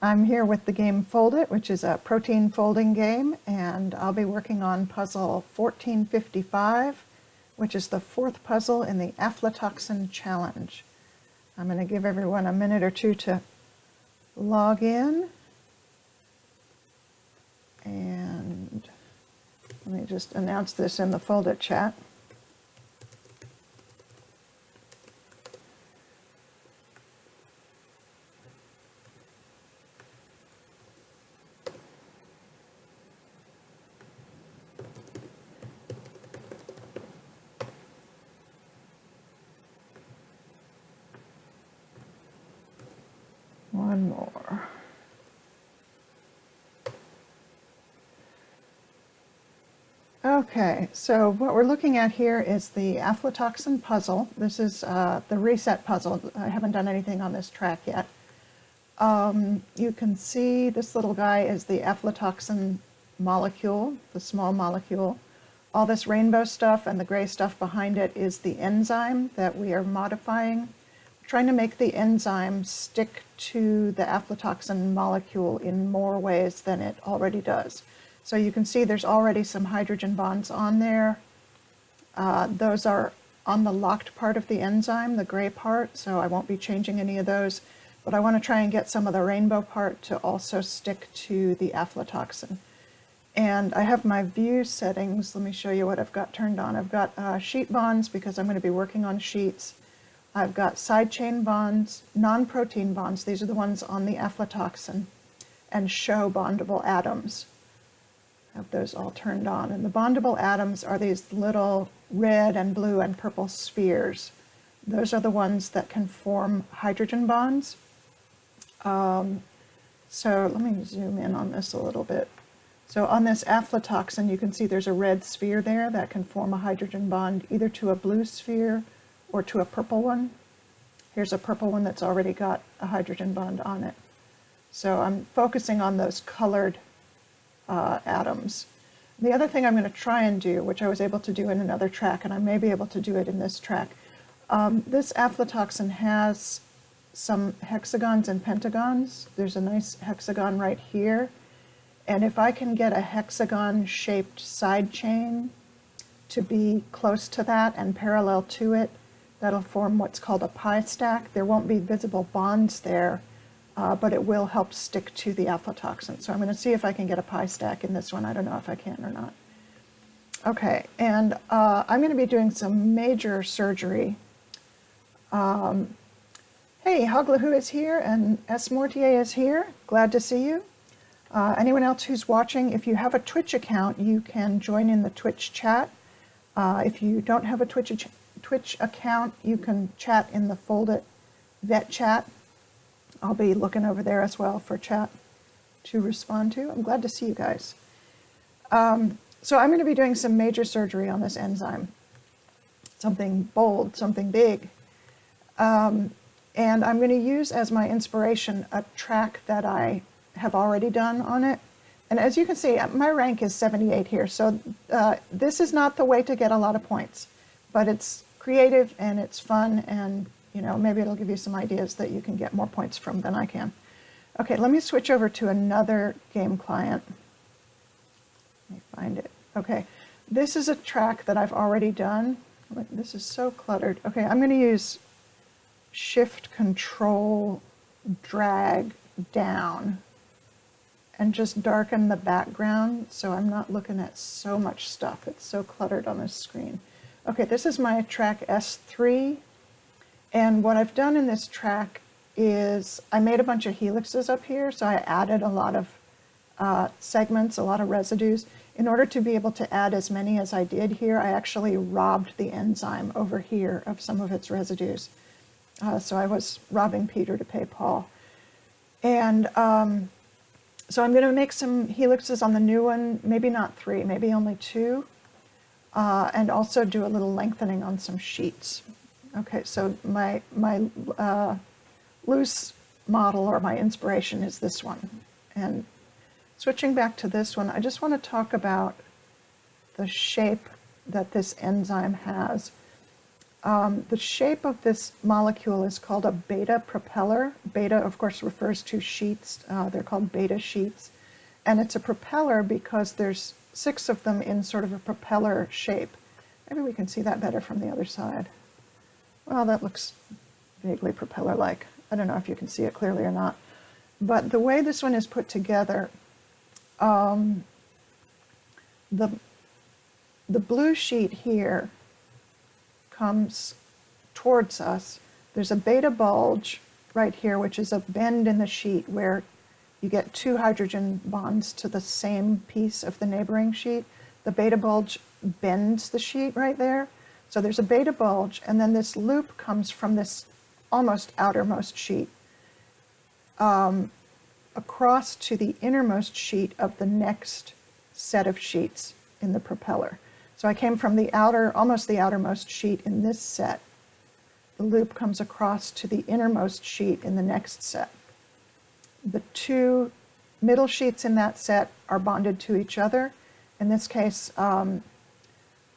I'm here with the game Foldit, which is a protein folding game, and I'll be working on puzzle 1455, which is the fourth puzzle in the Aflatoxin challenge. I'm going to give everyone a minute or two to log in, and let me just announce this in the Foldit chat. One more. Okay, so what we're looking at here is the Aflatoxin puzzle. This is the reset puzzle. I haven't done anything on this track yet. You can see this little guy is the aflatoxin molecule, the small molecule. All this rainbow stuff and the gray stuff behind it is the enzyme that we are modifying. We're trying to make the enzyme stick to the aflatoxin molecule in more ways than it already does. So you can see there's already some hydrogen bonds on there. Those are on the locked part of the enzyme, the gray part, so I won't be changing any of those. But I want to try and get some of the rainbow part to also stick to the aflatoxin. And I have my view settings. Let me show you what I've got turned on. I've got sheet bonds because I'm going to be working on sheets. I've got side chain bonds, non-protein bonds. These are the ones on the aflatoxin, and show bondable atoms. I have those all turned on. And the bondable atoms are these little red and blue and purple spheres. Those are the ones that can form hydrogen bonds. So let me zoom in on this a little bit. So on this aflatoxin, you can see there's a red sphere there that can form a hydrogen bond either to a blue sphere or to a purple one. Here's a purple one that's already got a hydrogen bond on it. So I'm focusing on those colored atoms. The other thing I'm going to try and do, which I was able to do in another track, and I may be able to do it in this track, this aflatoxin has some hexagons and pentagons. There's a nice hexagon right here. And if I can get a hexagon-shaped side chain to be close to that and parallel to it, that'll form what's called a pi stack. There won't be visible bonds there, but it will help stick to the aflatoxin. So I'm going to see if I can get a pi stack in this one. I don't know if I can or not. Okay, and I'm going to be doing some major surgery. Hey, Hoglahu is here and S. Mortier is here. Glad to see you. Anyone else who's watching, if you have a Twitch account, you can join in the Twitch chat. If you don't have a Twitch account, you can chat in the Foldit vet chat. I'll be looking over there as well for chat to respond to. I'm glad to see you guys. So I'm going to be doing some major surgery on this enzyme. Something bold, something big. And I'm going to use as my inspiration a track that I have already done on it. And as you can see, my rank is 78 here. So this is not the way to get a lot of points, but it's creative and it's fun, and you know, maybe it'll give you some ideas that you can get more points from than I can. Okay, let me switch over to another game client. Let me find it. Okay, this is a track that I've already done. This is so cluttered. Okay, I'm going to use Shift Control drag down and just darken the background so I'm not looking at so much stuff. It's so cluttered on this screen. Okay, this is my track S3, and what I've done in this track is I made a bunch of helixes up here, so I added a lot of segments, a lot of residues. In order to be able to add as many as I did here, I actually robbed the enzyme over here of some of its residues. So I was robbing Peter to pay Paul. And so I'm going to make some helixes on the new one, maybe not 3, maybe only 2, and also do a little lengthening on some sheets. Okay, so my loose model or my inspiration is this one. And switching back to this one, I just want to talk about the shape that this enzyme has. The shape of this molecule is called a beta propeller. Beta, of course, refers to sheets. They're called beta sheets. And it's a propeller because there's 6 of them in sort of a propeller shape. Maybe we can see that better from the other side. Well, that looks vaguely propeller-like. I don't know if you can see it clearly or not. But the way this one is put together, the blue sheet here comes towards us. There's a beta bulge right here, which is a bend in the sheet where you get 2 hydrogen bonds to the same piece of the neighboring sheet. The beta bulge bends the sheet right there. So there's a beta bulge, and then this loop comes from this almost outermost sheet across to the innermost sheet of the next set of sheets in the propeller. So I came from the outer, almost the outermost sheet in this set. The loop comes across to the innermost sheet in the next set. The 2 middle sheets in that set are bonded to each other. In this case,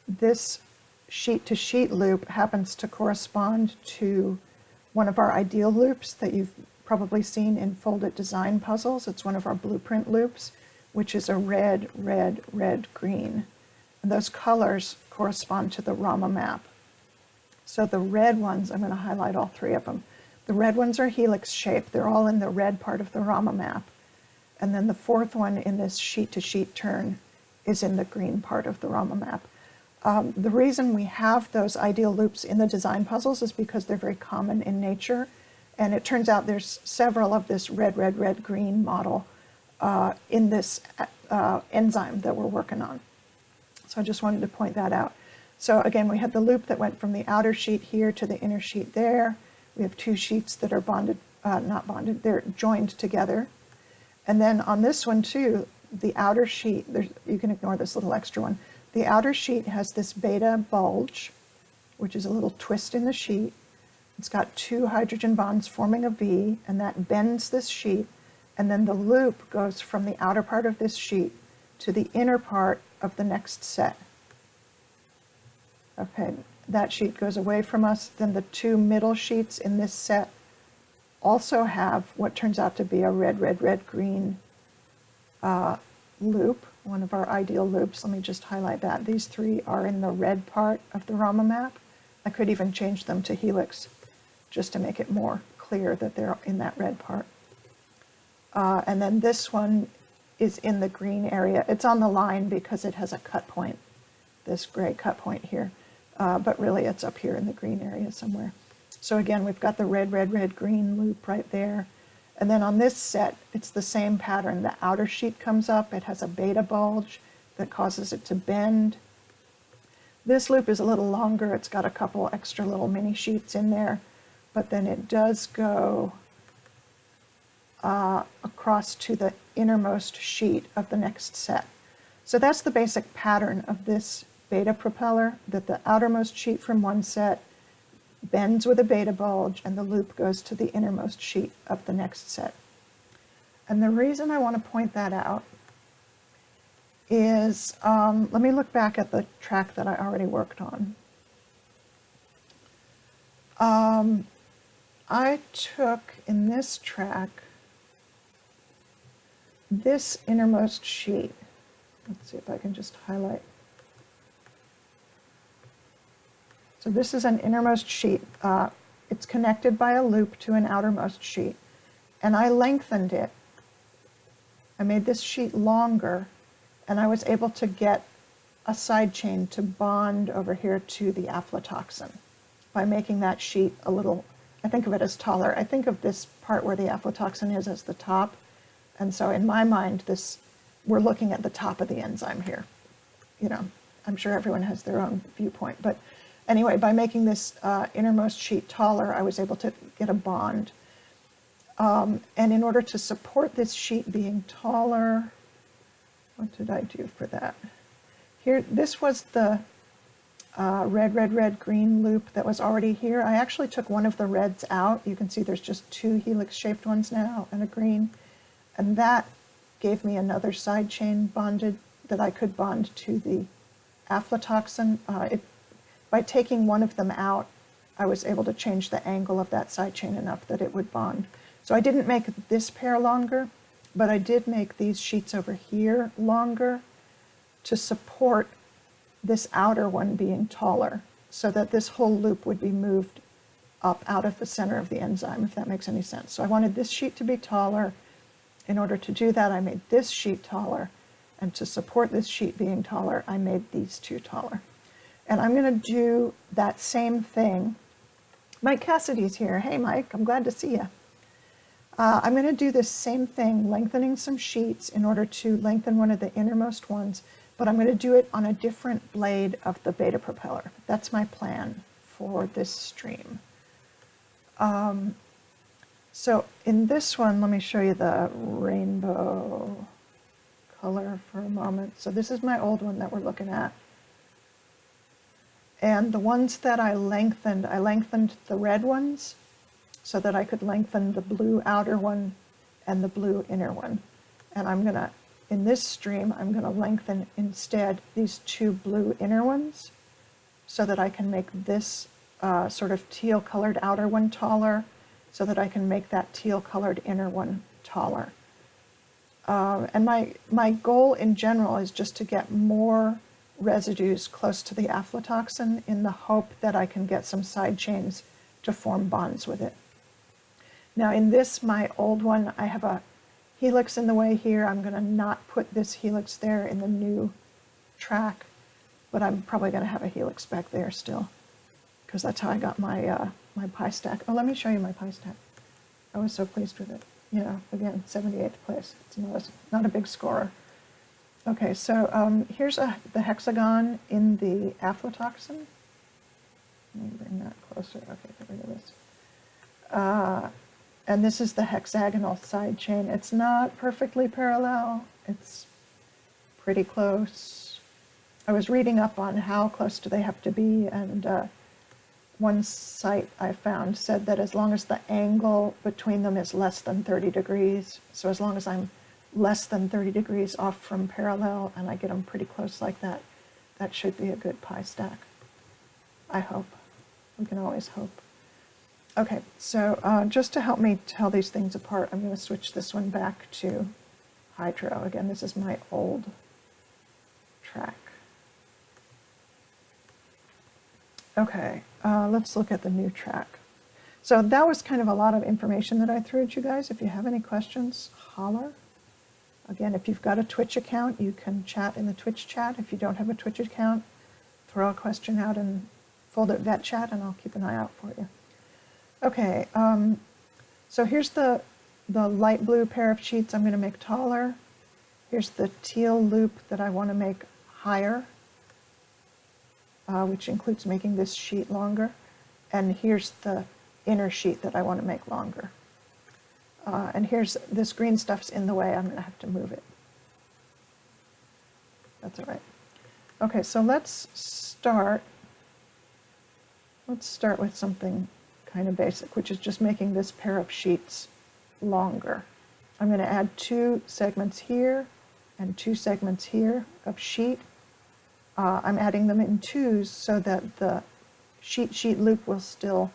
this sheet-to-sheet loop happens to correspond to one of our ideal loops that you've probably seen in Foldit design puzzles. It's one of our blueprint loops, which is a red, red, red, green. And those colors correspond to the Rama map. So the red ones, I'm going to highlight all 3 of them. The red ones are helix shaped. They're all in the red part of the Rama map. And then the 4th one in this sheet-to-sheet turn is in the green part of the Rama map. The reason we have those ideal loops in the design puzzles is because they're very common in nature. And it turns out there's several of this red, red, red, green model in this enzyme that we're working on. So I just wanted to point that out. So again, we had the loop that went from the outer sheet here to the inner sheet there. We have 2 sheets that are bonded, not bonded, they're joined together. And then on this one too, the outer sheet, you can ignore this little extra one. The outer sheet has this beta bulge, which is a little twist in the sheet. It's got 2 hydrogen bonds forming a V, and that bends this sheet. And then the loop goes from the outer part of this sheet to the inner part of the next set. Okay, that sheet goes away from us. Then the 2 middle sheets in this set also have what turns out to be a red, red, red, green loop, one of our ideal loops. Let me just highlight that. These 3 are in the red part of the Rama map. I could even change them to helix just to make it more clear that they're in that red part. And then this one is in the green area. It's on the line because it has a cut point, this gray cut point here. But really it's up here in the green area somewhere. So again, we've got the red, red, red, green loop right there. And then on this set, it's the same pattern. The outer sheet comes up. It has a beta bulge that causes it to bend. This loop is a little longer. It's got a couple extra little mini sheets in there. But then it does go across to the innermost sheet of the next set. So that's the basic pattern of this beta propeller, that the outermost sheet from one set bends with a beta bulge and the loop goes to the innermost sheet of the next set. And the reason I want to point that out is, let me look back at the track that I already worked on. I took in this track this innermost sheet. Let's see if I can just highlight. So this is an innermost sheet. It's connected by a loop to an outermost sheet. And I lengthened it. I made this sheet longer, and I was able to get a side chain to bond over here to the aflatoxin by making that sheet a little, I think of it as taller. I think of this part where the aflatoxin is as the top. And so in my mind, we're looking at the top of the enzyme here. You know, I'm sure everyone has their own viewpoint, but anyway, by making this innermost sheet taller, I was able to get a bond. And in order to support this sheet being taller, what did I do for that? Here, this was the red, red, red, green loop that was already here. I actually took one of the reds out. You can see there's just 2 helix-shaped ones now and a green. And that gave me another side chain bonded that I could bond to the aflatoxin. By taking one of them out, I was able to change the angle of that side chain enough that it would bond. So I didn't make this pair longer, but I did make these sheets over here longer to support this outer one being taller, so that this whole loop would be moved up out of the center of the enzyme, if that makes any sense. So I wanted this sheet to be taller. In order to do that, I made this sheet taller, and to support this sheet being taller, I made these two taller. And I'm going to do that same thing. Mike Cassidy's here. Hey, Mike, I'm glad to see you. I'm going to do this same thing, lengthening some sheets in order to lengthen one of the innermost ones, but I'm going to do it on a different blade of the beta propeller. That's my plan for this stream. So in this one, let me show you the rainbow color for a moment. So this is my old one that we're looking at. And the ones that I lengthened the red ones so that I could lengthen the blue outer one and the blue inner one. And I'm gonna, in this stream, I'm gonna lengthen instead these two blue inner ones so that I can make this sort of teal colored outer one taller, so that I can make that teal colored inner one taller. And my goal in general is just to get more residues close to the aflatoxin in the hope that I can get some side chains to form bonds with it. Now in this, my old one, I have a helix in the way here. I'm going to not put this helix there in the new track, but I'm probably going to have a helix back there still, because that's how I got my my pi stack. Oh, let me show you my pi stack. I was so pleased with it. You know, again, 78th place. It's not a big scorer. Okay, so here's the hexagon in the aflatoxin. Let me bring that closer. Okay, get rid of this. And this is the hexagonal side chain. It's not perfectly parallel. It's pretty close. I was reading up on how close do they have to be, and one site I found said that as long as the angle between them is less than 30 degrees, so as long as I'm less than 30 degrees off from parallel and I get them pretty close like that, that should be a good pi stack. I hope. We can always hope. Okay, so just to help me tell these things apart, I'm going to switch this one back to hydro. Again, this is my old track. Okay, let's look at the new track. So that was kind of a lot of information that I threw at you guys. If you have any questions, holler. Again, if you've got a Twitch account, you can chat in the Twitch chat. If you don't have a Twitch account, throw a question out in Foldit Vet Chat, and I'll keep an eye out for you. Okay, so here's the light blue pair of sheets I'm going to make taller. Here's the teal loop that I want to make higher, which includes making this sheet longer. And here's the inner sheet that I want to make longer. And here's this green stuff's in the way. I'm going to have to move it. That's all right. Okay, so let's start with something kind of basic, which is just making this pair of sheets longer. I'm going to add 2 segments here and 2 segments here of sheet. I'm adding them in 2s so that the sheet loop will still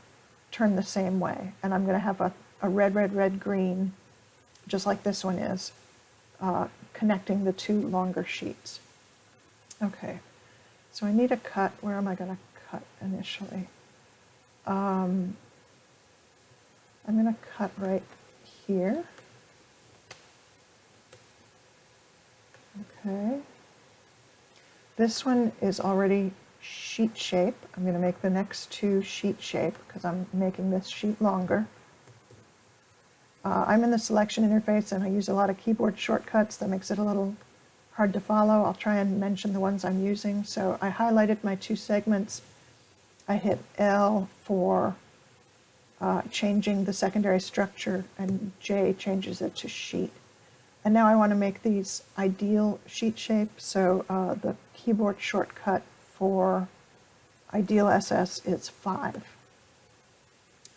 turn the same way. And I'm going to have a red, red, red, green, just like this one is, connecting the 2 longer sheets. Okay, so I need a cut. Where am I going to cut initially? I'm going to cut right here. Okay. This one is already sheet shape. I'm going to make the next 2 sheet shape because I'm making this sheet longer. I'm in the selection interface and I use a lot of keyboard shortcuts that makes it a little hard to follow. I'll try and mention the ones I'm using. So I highlighted my 2 segments. I hit L for changing the secondary structure, and J changes it to sheet. And now I want to make these ideal sheet shape, so the keyboard shortcut for ideal SS is 5.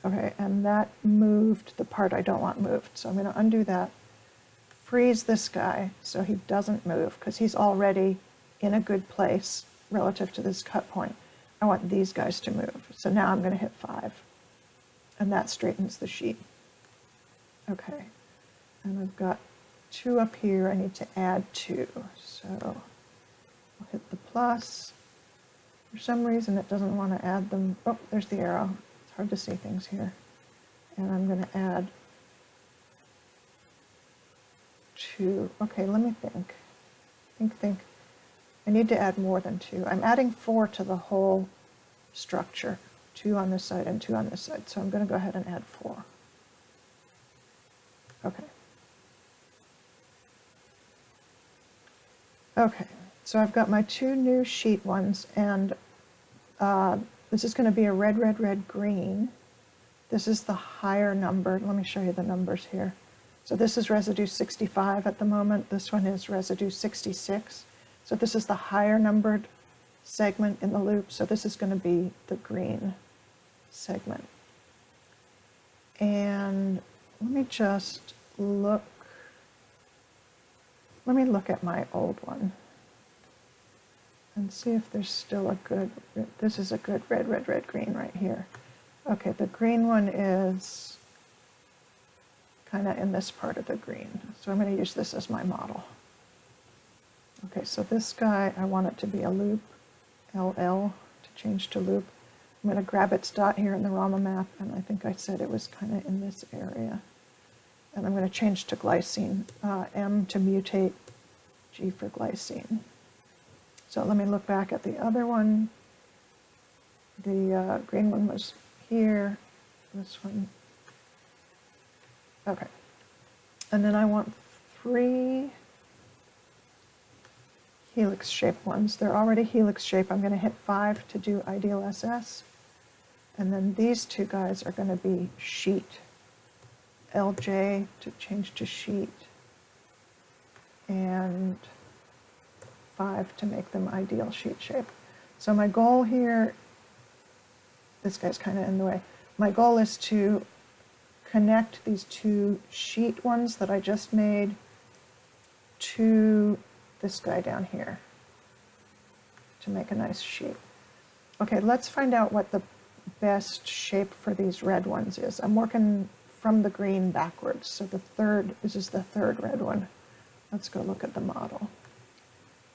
Okay, and that moved the part I don't want moved, so I'm going to undo that. Freeze this guy so he doesn't move, because he's already in a good place relative to this cut point. I want these guys to move. So now I'm going to hit 5. And that straightens the sheet. Okay. And I've got 2 up here. I need to add 2. So I'll hit the plus. For some reason it doesn't want to add them. Oh, there's the arrow. It's hard to see things here. And I'm going to add 2. Okay, let me think. Think. I need to add more than 2. I'm adding 4 to the whole structure. 2 on this side and 2 on this side. So I'm going to go ahead and add 4. Okay. Okay, so I've got my 2 new sheet ones, and this is going to be a red, red, red, green. This is the higher number. Let me show you the numbers here. So this is residue 65 at the moment. This one is residue 66. So this is the higher numbered segment in the loop. So this is going to be the green segment. And let me just look. Let me look at my old one and see if there's still a good, this is a good red, red, red, green right here. Okay, the green one is kind of in this part of the green. So I'm going to use this as my model. Okay, so this guy, I want it to be a loop, LL, to change to loop. I'm going to grab its dot here in the Rama map, and I think I said it was kind of in this area. And I'm going to change to glycine, M to mutate, G for glycine. So let me look back at the other one. The green one was here, this one. Okay. And then I want 3 helix shape ones. They're already helix shape. I'm going to hit 5 to do ideal SS. And then these 2 guys are going to be sheet. LJ to change to sheet, and 5 to make them ideal sheet shape. So my goal here, this guy's kind of in the way. My goal is to connect these 2 sheet ones that I just made to this guy down here to make a nice sheet. Okay, let's find out what the best shape for these red ones is. I'm working from the green backwards. So this is the third red one. Let's go look at the model.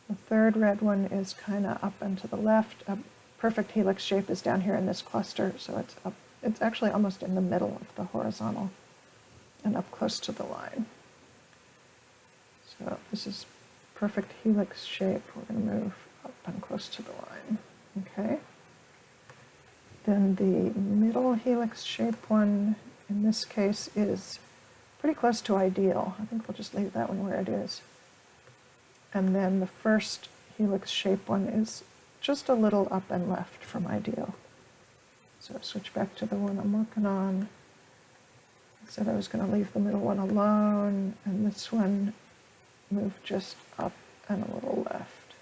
The third red one is kind of up and to the left. A perfect helix shape is down here in this cluster, so it's up. It's actually almost in the middle of the horizontal and up close to the line. So this is perfect helix shape. We're going to move up and close to the line. Okay. Then the middle helix shape one, in this case, is pretty close to ideal. I think we'll just leave that one where it is. And then the first helix shape one is just a little up and left from ideal. So switch back to the one I'm working on. I said I was going to leave the middle one alone, and this one move just up and a little left.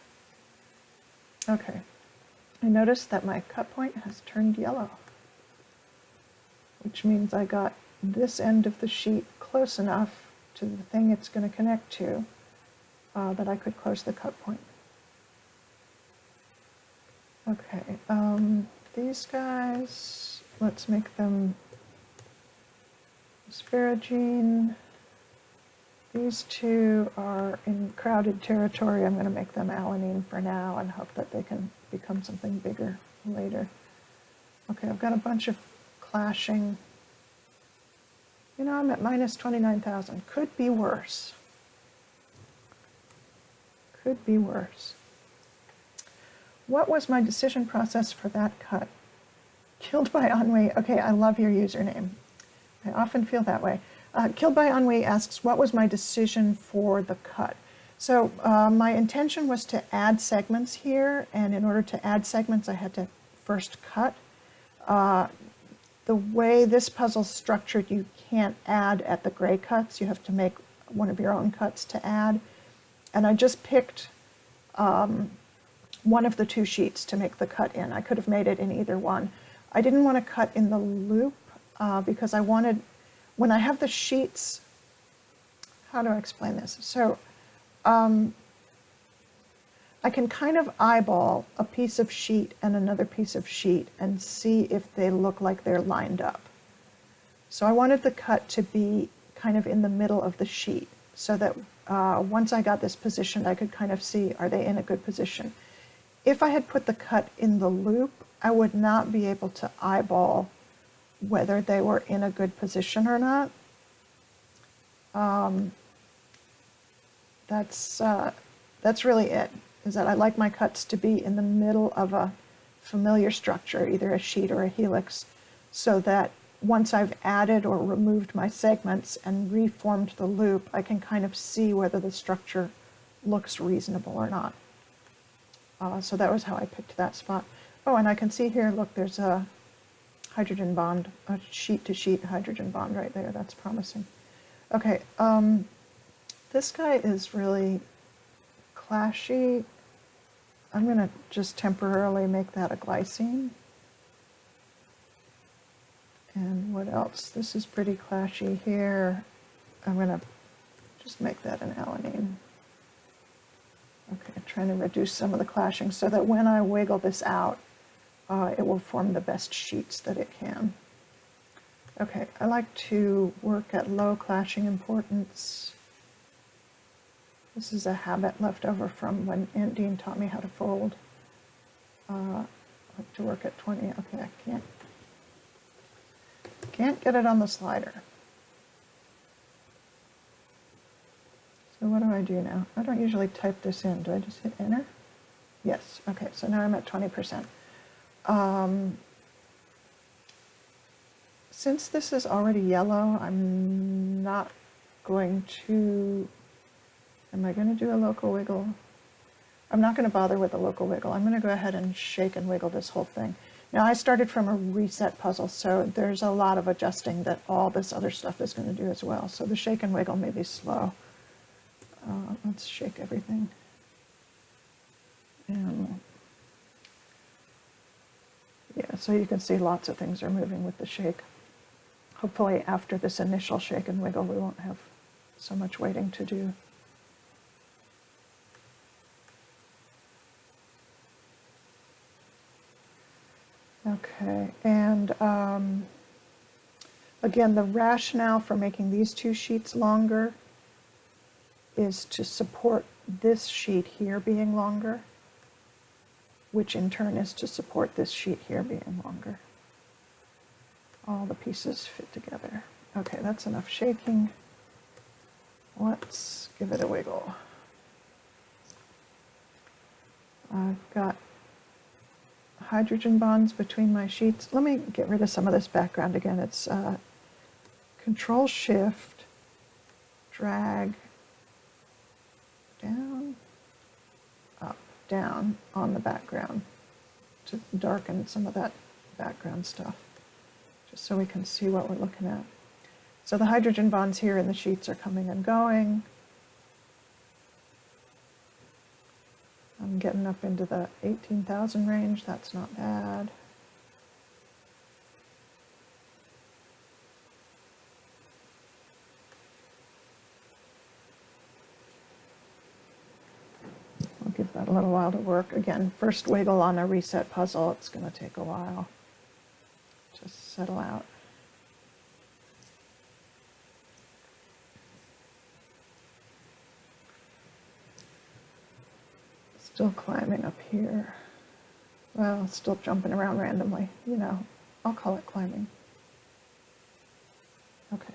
Okay. I noticed that my cut point has turned yellow, which means I got this end of the sheet close enough to the thing it's going to connect to that I could close the cut point. Okay, these guys, let's make them asparagine. These 2 are in crowded territory. I'm going to make them alanine for now and hope that they can become something bigger later. Okay, I've got a bunch of clashing. You know, I'm at minus 29,000. Could be worse. Could be worse. What was my decision process for that cut? Killed by Ennui. Okay, I love your username. I often feel that way. Killed by Ennui asks, what was my decision for the cut? So my intention was to add segments here, and in order to add segments, I had to first cut. The way this puzzle's structured, you can't add at the gray cuts. You have to make one of your own cuts to add. And I just picked one of the 2 sheets to make the cut in. I could have made it in either one. I didn't want to cut in the loop because I wanted, when I have the sheets, how do I explain this? So I can kind of eyeball a piece of sheet and another piece of sheet and see if they look like they're lined up. So I wanted the cut to be kind of in the middle of the sheet so that once I got this positioned, I could kind of see, are they in a good position? If I had put the cut in the loop, I would not be able to eyeball whether they were in a good position or not. That's really it, is that I like my cuts to be in the middle of a familiar structure, either a sheet or a helix, so that once I've added or removed my segments and reformed the loop, I can kind of see whether the structure looks reasonable or not. So that was how I picked that spot. Oh, and I can see here, look, there's a hydrogen bond, a sheet-to-sheet hydrogen bond right there. That's promising. Okay, this guy is really clashy. I'm going to just temporarily make that a glycine. And what else? This is pretty clashy here. I'm going to just make that an alanine. Okay, trying to reduce some of the clashing so that when I wiggle this out, it will form the best sheets that it can. Okay, I like to work at low clashing importance. This is a habit left over from when Aunt Dean taught me how to fold. I like to work at 20. Okay, I can't get it on the slider. So what do I do now? I don't usually type this in. Do I just hit enter? Yes. Okay, so now I'm at 20%. Since this is already yellow, I'm not going to, am I going to do a local wiggle? I'm not going to bother with the local wiggle. I'm going to go ahead and shake and wiggle this whole thing. Now I started from a reset puzzle, so there's a lot of adjusting that all this other stuff is going to do as well. So the shake and wiggle may be slow. Let's shake everything. And yeah, so you can see lots of things are moving with the shake. Hopefully after this initial shake and wiggle, we won't have so much waiting to do. Okay, and again, the rationale for making these two sheets longer is to support this sheet here being longer, which in turn is to support this sheet here being longer. All the pieces fit together. Okay, that's enough shaking. Let's give it a wiggle. I've got hydrogen bonds between my sheets. Let me get rid of some of this background again. It's Control Shift, drag, down, up, down on the background to darken some of that background stuff, just so we can see what we're looking at. So the hydrogen bonds here in the sheets are coming and going. I'm getting up into the 18,000 range. That's not bad. I'll give that a little while to work. Again, first wiggle on a reset puzzle. It's going to take a while to settle out. Still climbing up here. Well, still jumping around randomly. You know, I'll call it climbing. Okay.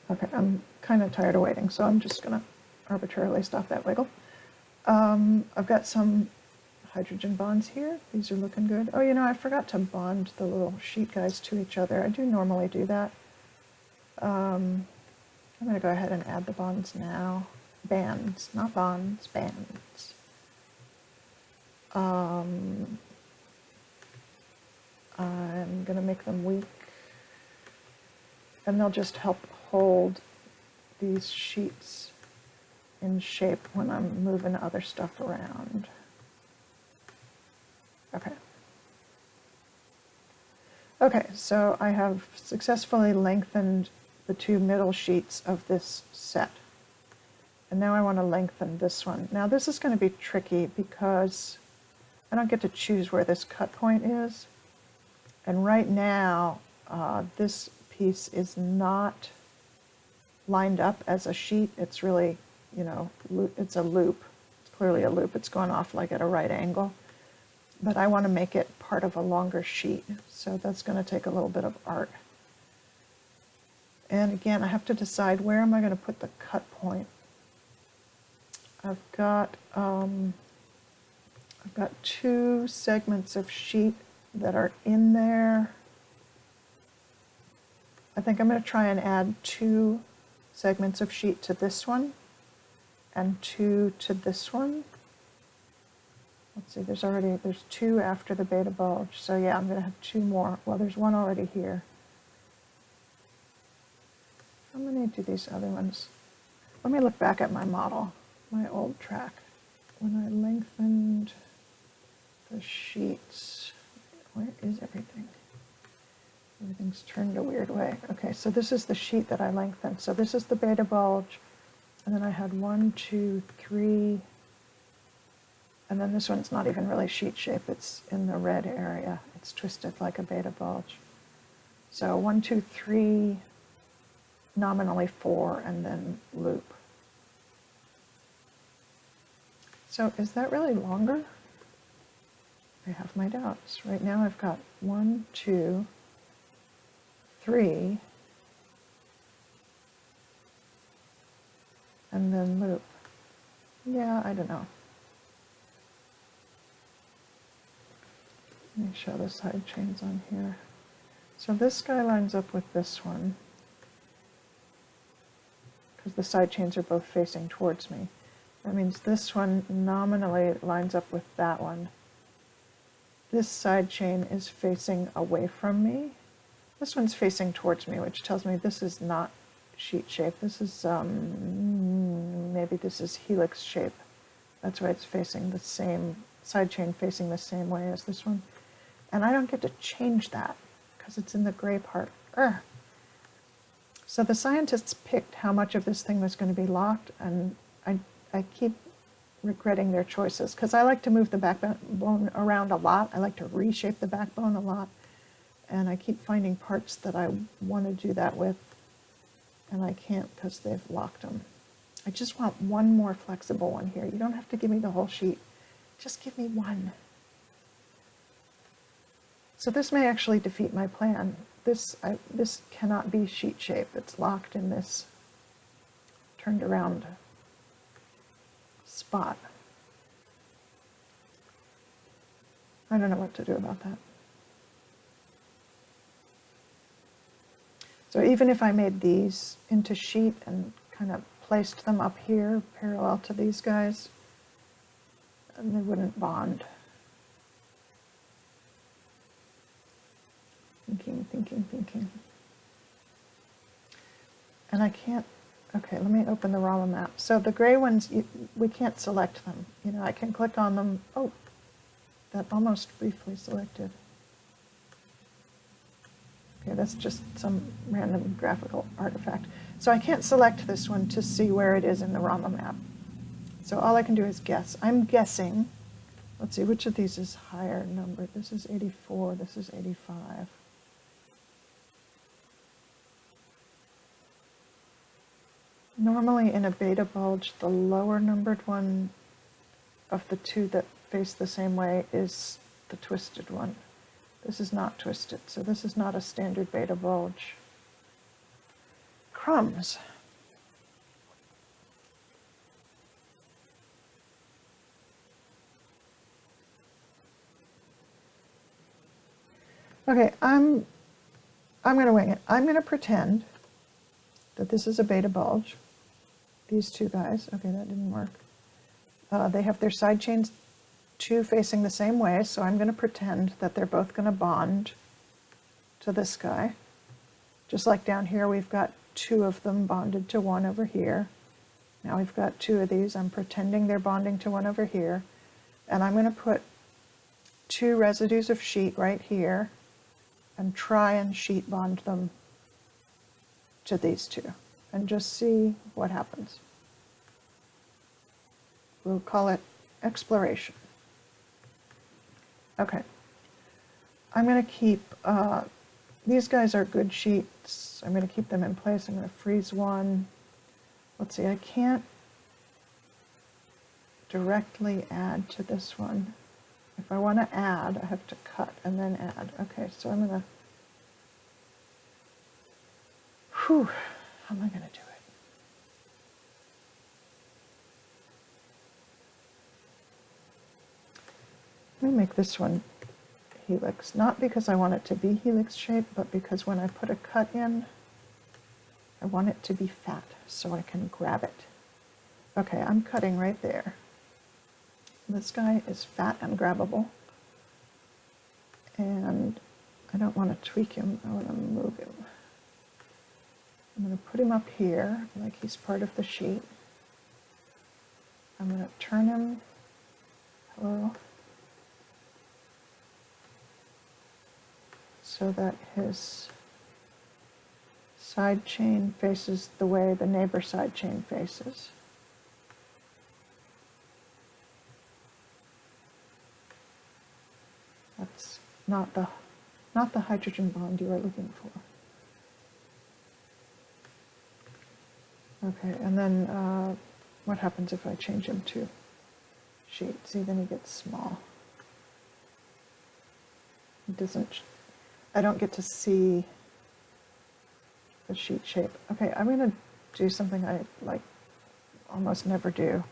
Okay, I'm kind of tired of waiting, so I'm just going to arbitrarily stop that wiggle. I've got some hydrogen bonds here. These are looking good. Oh, you know, I forgot to bond the little sheet guys to each other. I do normally do that. I'm going to go ahead and add the bonds now. Bands, not bonds, bands. I'm going to make them weak, and they'll just help hold these sheets in shape when I'm moving other stuff around. Okay. Okay, so I have successfully lengthened the two middle sheets of this set. And now I want to lengthen this one. Now this is going to be tricky because I don't get to choose where this cut point is. And right now, this piece is not lined up as a sheet. It's really, you know, it's a loop. It's clearly a loop. It's going off like at a right angle. But I want to make it part of a longer sheet. So that's going to take a little bit of art. And again, I have to decide where am I going to put the cut point. I've got two segments of sheet that are in there. I think I'm going to try and add 2 segments of sheet to this one and 2 to this one. Let's see, there's 2 after the beta bulge. So yeah, I'm going to have 2 more. Well, there's 1 already here. How many do these other ones? Let me look back at my model, my old track. When I lengthened the sheets, where is everything? Everything's turned a weird way. Okay, so this is the sheet that I lengthened. So this is the beta bulge, and then I had 1, 2, 3, and then this one's not even really sheet shape. It's in the red area. It's twisted like a beta bulge. So 1, 2, 3, nominally 4, and then loop. So is that really longer? I have my doubts. Right now I've got 1, 2, 3, and then loop. Yeah, I don't know. Let me show the side chains on here. So this guy lines up with this one because the side chains are both facing towards me. That means this one nominally lines up with that one. This side chain is facing away from me. This one's facing towards me, which tells me this is not sheet shape. This is, maybe this is helix shape. That's why it's facing the same, side chain facing the same way as this one. And I don't get to change that because it's in the gray part. Urgh. So the scientists picked how much of this thing was going to be locked, and I keep regretting their choices because I like to move the backbone around a lot. I like to reshape the backbone a lot. And I keep finding parts that I want to do that with, and I can't because they've locked them. I just want one more flexible one here. You don't have to give me the whole sheet. Just give me one. So this may actually defeat my plan. This cannot be sheet shape. It's locked in this turned around spot. I don't know what to do about that. So even if I made these into sheet and kind of placed them up here parallel to these guys, they wouldn't bond. Thinking. And I can't, okay, let me open the RAMA map. So the gray ones, we can't select them. You know, I can click on them. Oh, that almost briefly selected. Okay, that's just some random graphical artifact. So I can't select this one to see where it is in the RAMA map. So all I can do is guess. I'm guessing, let's see, which of these is higher numbered? This is 84, this is 85. Normally in a beta bulge, the lower numbered one of the two that face the same way is the twisted one. This is not twisted, so this is not a standard beta bulge. Crumbs. Okay, I'm going to wing it. I'm going to pretend that this is a beta bulge. These two guys, okay, that didn't work. They have their side chains two facing the same way, so I'm going to pretend that they're both going to bond to this guy. Just like down here, we've got two of them bonded to one over here. Now we've got two of these. I'm pretending they're bonding to one over here. And I'm going to put two residues of sheet right here. and try and sheet bond them to these two and just see what happens. We'll call it exploration. Okay. I'm going to keep, these guys are good sheets. I'm going to keep them in place. I'm going to freeze one. Let's see, I can't directly add to this one. If I want to add, I have to cut and then add. Okay, so I'm going to, how am I going to do it? Let me make this one helix, not because I want it to be helix shape, but because when I put a cut in, I want it to be fat so I can grab it. Okay, I'm cutting right there. This guy is fat and grabbable, and I don't want to tweak him, I want to move him. I'm going to put him up here like he's part of the sheet. I'm going to turn him, hello, so that his side chain faces the way the neighbor side chain faces. That's not the hydrogen bond you are looking for. Okay, and then what happens if I change him to sheet? See, then he gets small. It doesn't, I don't get to see the sheet shape. Okay, I'm going to do something I like almost never do.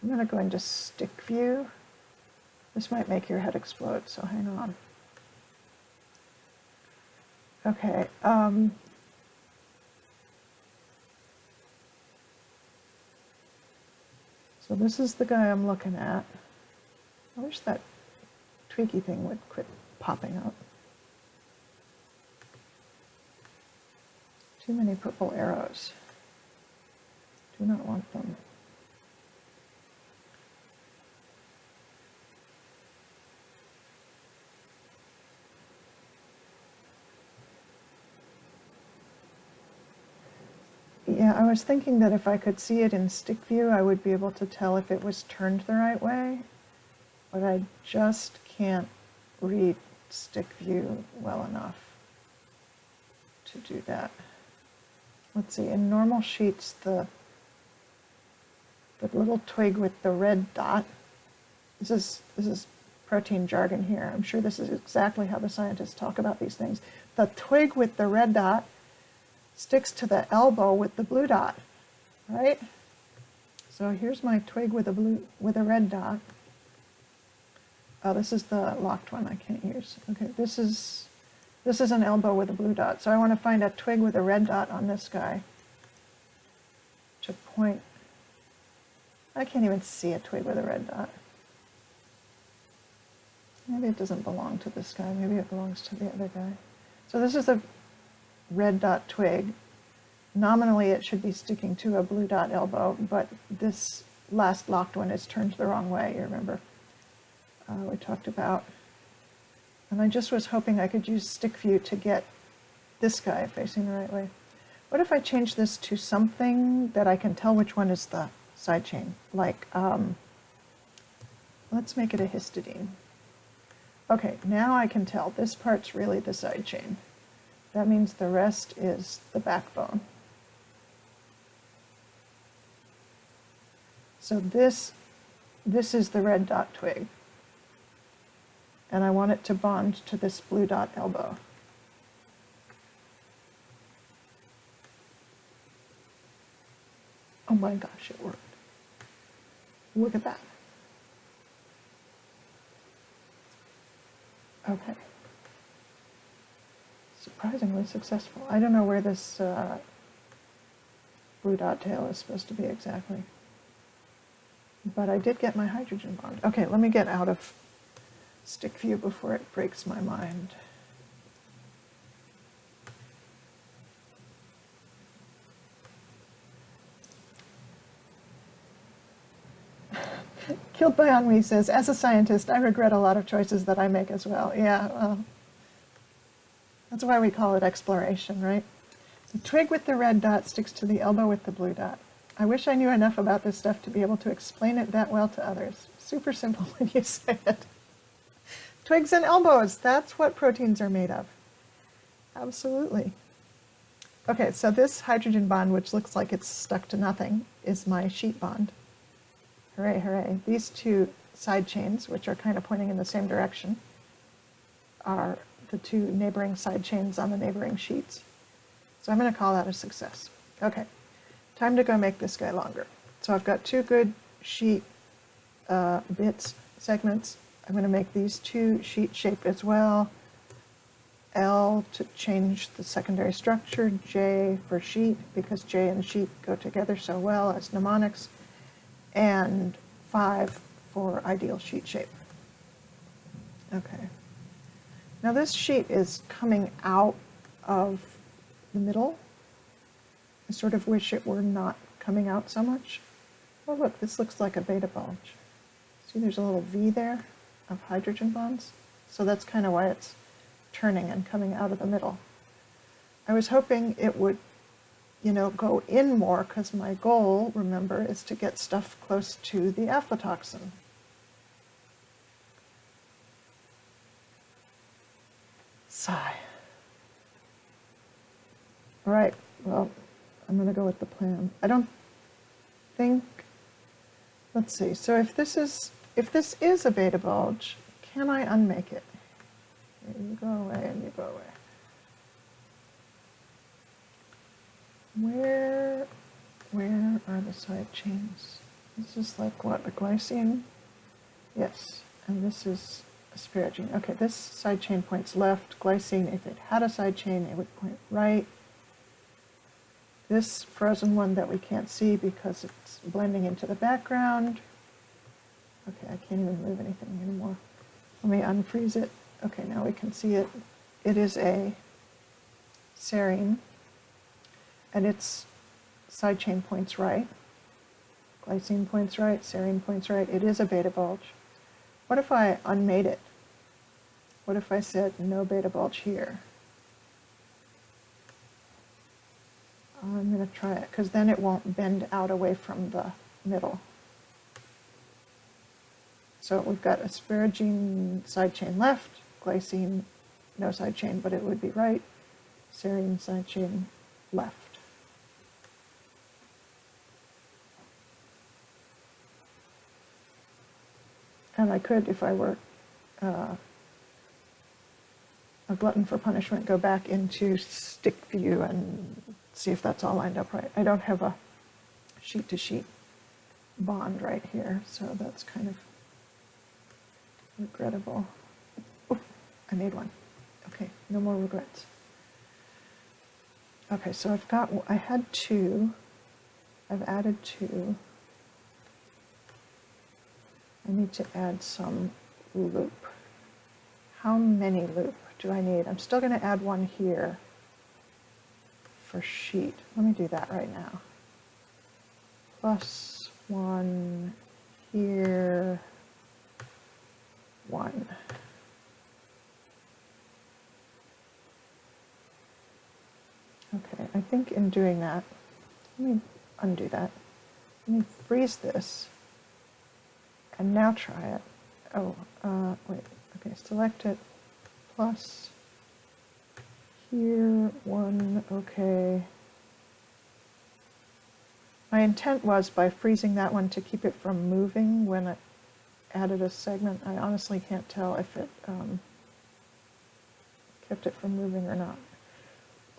I'm going to go into stick view. This might make your head explode, so hang on. Okay. So this is the guy I'm looking at. I wish that tweaky thing would quit popping up. Too many purple arrows. Do not want them. Yeah, I was thinking that if I could see it in stick view, I would be able to tell if it was turned the right way, but I just can't read stick view well enough to do that. Let's see, in normal sheets, the little twig with the red dot, this is protein jargon here. I'm sure this is exactly how the scientists talk about these things. The twig with the red dot sticks to the elbow with the blue dot, right? So here's my twig with a red dot. Oh, this is the locked one I can't use. Okay, this is an elbow with a blue dot. So I want to find a twig with a red dot on this guy to point. I can't even see a twig with a red dot. Maybe it doesn't belong to this guy. Maybe it belongs to the other guy. So this is a red dot twig. Nominally it should be sticking to a blue dot elbow, but this last locked one is turned the wrong way, you remember? We talked about. And I just was hoping I could use stick view to get this guy facing the right way. What if I change this to something that I can tell which one is the side chain? Like, let's make it a histidine. Okay, now I can tell this part's really the side chain. That means the rest is the backbone. So this is the red dot twig. And I want it to bond to this blue dot elbow. Oh my gosh, it worked. Look at that. Okay. Surprisingly successful. I don't know where this blue dot tail is supposed to be exactly. But I did get my hydrogen bond. Okay, let me get out of stick view before it breaks my mind. Killed by Ennui says, as a scientist, I regret a lot of choices that I make as well. Yeah, well, That's why we call it exploration, right? The twig with the red dot sticks to the elbow with the blue dot. I wish I knew enough about this stuff to be able to explain it that well to others. Super simple when you say it. Twigs and elbows, that's what proteins are made of. Absolutely. Okay, so this hydrogen bond, which looks like it's stuck to nothing, is my sheet bond. Hooray, hooray. These two side chains, which are kind of pointing in the same direction, are the two neighboring side chains on the neighboring sheets. So I'm going to call that a success. Okay, time to go make this guy longer. So I've got two good sheet bits, segments. I'm going to make these two sheet shape as well. L to change the secondary structure, J for sheet, because J and sheet go together so well as mnemonics, and 5 for ideal sheet shape. Okay. Now this sheet is coming out of the middle. I sort of wish it were not coming out so much. Oh look, this looks like a beta bulge. See, there's a little V there of hydrogen bonds. So that's kind of why it's turning and coming out of the middle. I was hoping it would, you know, go in more, because my goal, remember, is to get stuff close to the aflatoxin. Sigh. All right, well, I'm going to go with the plan. I don't think, let's see, so if this is a beta bulge, can I unmake it? Here, you go away and you go away. Where are the side chains? This is like what, a glycine? Yes, and this is asparagine. Okay, this side chain points left. Glycine, if it had a side chain, it would point right. This frozen one that we can't see because it's blending into the background. Okay, I can't even move anything anymore. Let me unfreeze it. Okay, now we can see it. It is a serine, and its side chain points right. Glycine points right, serine points right. It is a beta bulge. What if I unmade it? What if I said no beta bulge here? I'm going to try it, because then it won't bend out away from the middle. So we've got asparagine side chain left, glycine no side chain, but it would be right, serine side chain left. And I could, if I were a glutton for punishment, go back into stick view and see if that's all lined up right. I don't have a sheet-to-sheet bond right here, so that's kind of regrettable. Oh, I made one. Okay, no more regrets. Okay, so I had 2. I've added 2. I need to add some loop. How many loop do I need? I'm still going to add one here for sheet. Let me do that right now. Plus 1 here, 1. Okay, I think in doing that, let me undo that. Let me freeze this and now try it. Oh, wait, okay, select it, plus here, 1, okay. My intent was by freezing that one to keep it from moving when it added a segment. I honestly can't tell if it kept it from moving or not.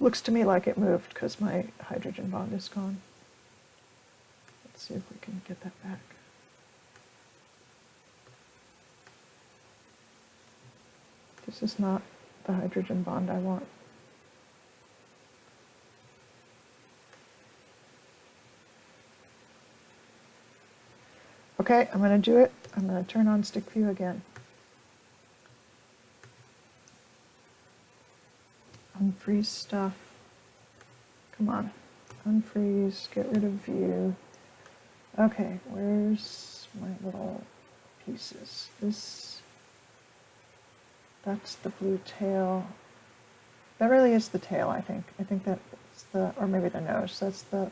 Looks to me like it moved because my hydrogen bond is gone. Let's see if we can get that back. This is not the hydrogen bond I want. Okay, I'm going to do it. I'm going to turn on stick view again. Unfreeze stuff. Come on. Unfreeze, get rid of view. Okay, where's my little pieces? That's the blue tail. That really is the tail, I think. I think that's the, or maybe the nose. That's the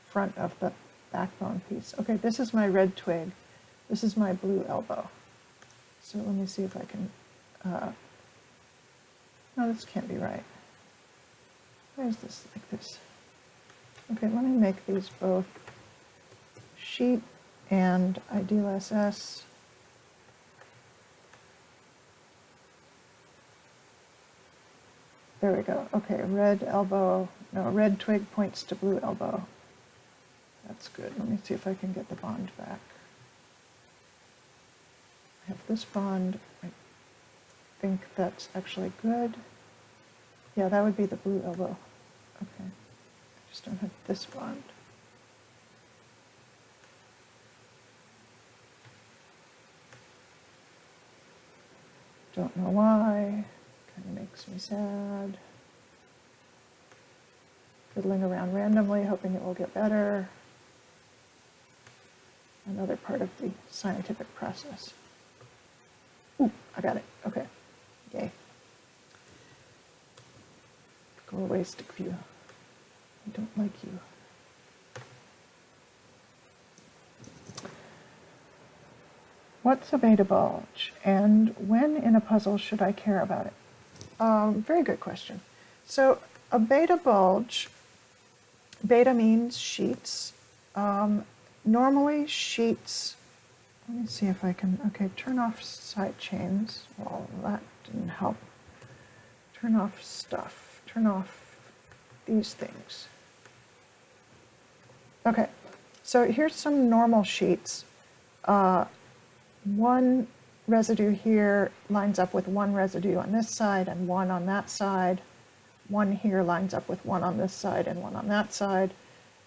front of the backbone piece. Okay, this is my red twig. This is my blue elbow. So let me see if I can, no, this can't be right. Why is this like this? Okay, let me make these both sheet and ideal SS. There we go. Okay, red elbow, no, red twig points to blue elbow. That's good. Let me see if I can get the bond back. I have this bond. I think that's actually good. Yeah, that would be the blue elbow. Okay. I just don't have this bond. Don't know why. Kind of makes me sad. Fiddling around randomly, hoping it will get better. Another part of the scientific process. Ooh, I got it. Okay. Yay. Go away, stick view. I don't like you. What's a beta bulge, and when in a puzzle should I care about it? Very good question. So a beta bulge, beta means sheets. Normally sheets, let me see if I can, okay, turn off side chains. Well, that didn't help. Turn off stuff, turn off these things. Okay, so here's some normal sheets. One residue here lines up with one residue on this side and one on that side. One here lines up with one on this side and one on that side.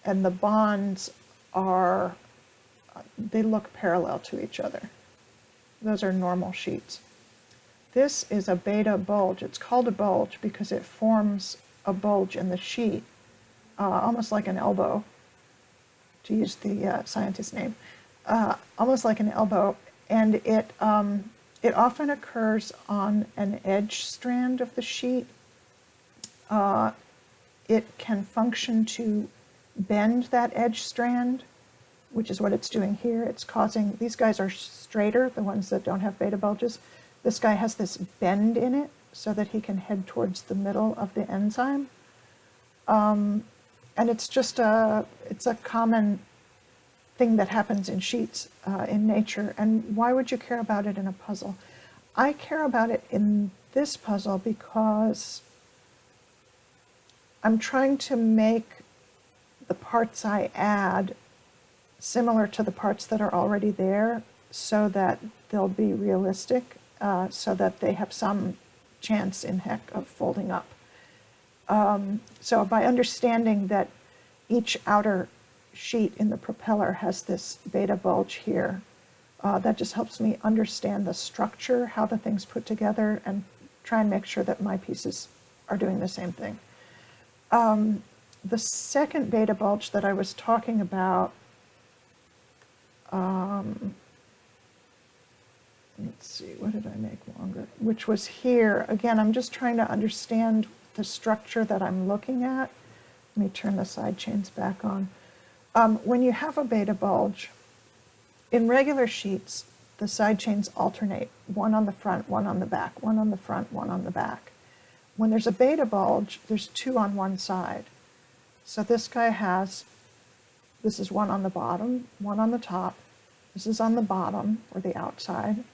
And the bonds are, they look parallel to each other. Those are normal sheets. This is a beta bulge. It's called a bulge because it forms a bulge in the sheet, almost like an elbow, to use the scientist name, almost like an elbow. And it often occurs on an edge strand of the sheet. It can function to bend that edge strand, which is what it's doing here. It's causing, these guys are straighter, the ones that don't have beta bulges. This guy has this bend in it so that he can head towards the middle of the enzyme. And it's just it's a common thing that happens in sheets in nature. And why would you care about it in a puzzle? I care about it in this puzzle because I'm trying to make the parts I add similar to the parts that are already there so that they'll be realistic, so that they have some chance in heck of folding up. So by understanding that each outer sheet in the propeller has this beta bulge here, that just helps me understand the structure, how the thing's put together, and try and make sure that my pieces are doing the same thing. The second beta bulge that I was talking about, let's see, what did I make longer? Which was here. Again, I'm just trying to understand the structure that I'm looking at. Let me turn the side chains back on. When you have a beta bulge, in regular sheets, the side chains alternate, one on the front, one on the back, one on the front, one on the back. When there's a beta bulge, there's two on one side. So this guy has, this is one on the bottom, one on the top. This is on the bottom or the outside.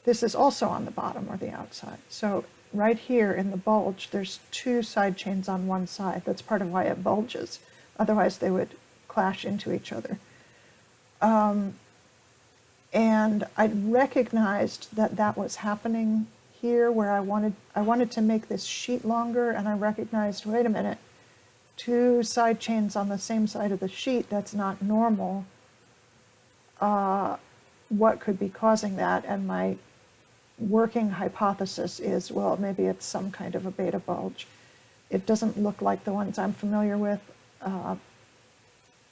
This is also on the bottom or the outside. So right here in the bulge, there's two side chains on one side. That's part of why it bulges. Otherwise they would clash into each other. And I recognized that that was happening here where I wanted to make this sheet longer, and I recognized, wait a minute, two side chains on the same side of the sheet, that's not normal. What could be causing that? And my working hypothesis is, well, maybe it's some kind of a beta bulge. It doesn't look like the ones I'm familiar with,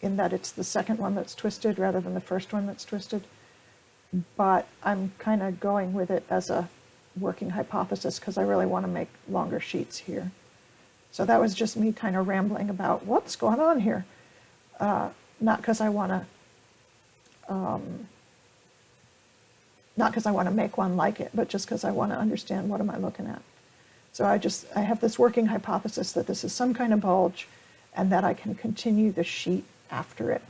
in that it's the second one that's twisted rather than the first one that's twisted. But I'm kind of going with it as a working hypothesis because I really want to make longer sheets here. So that was just me kind of rambling about what's going on here. Not because I want to make one like it, but just because I want to understand what am I looking at. So I have this working hypothesis that this is some kind of bulge and that I can continue the sheet after it,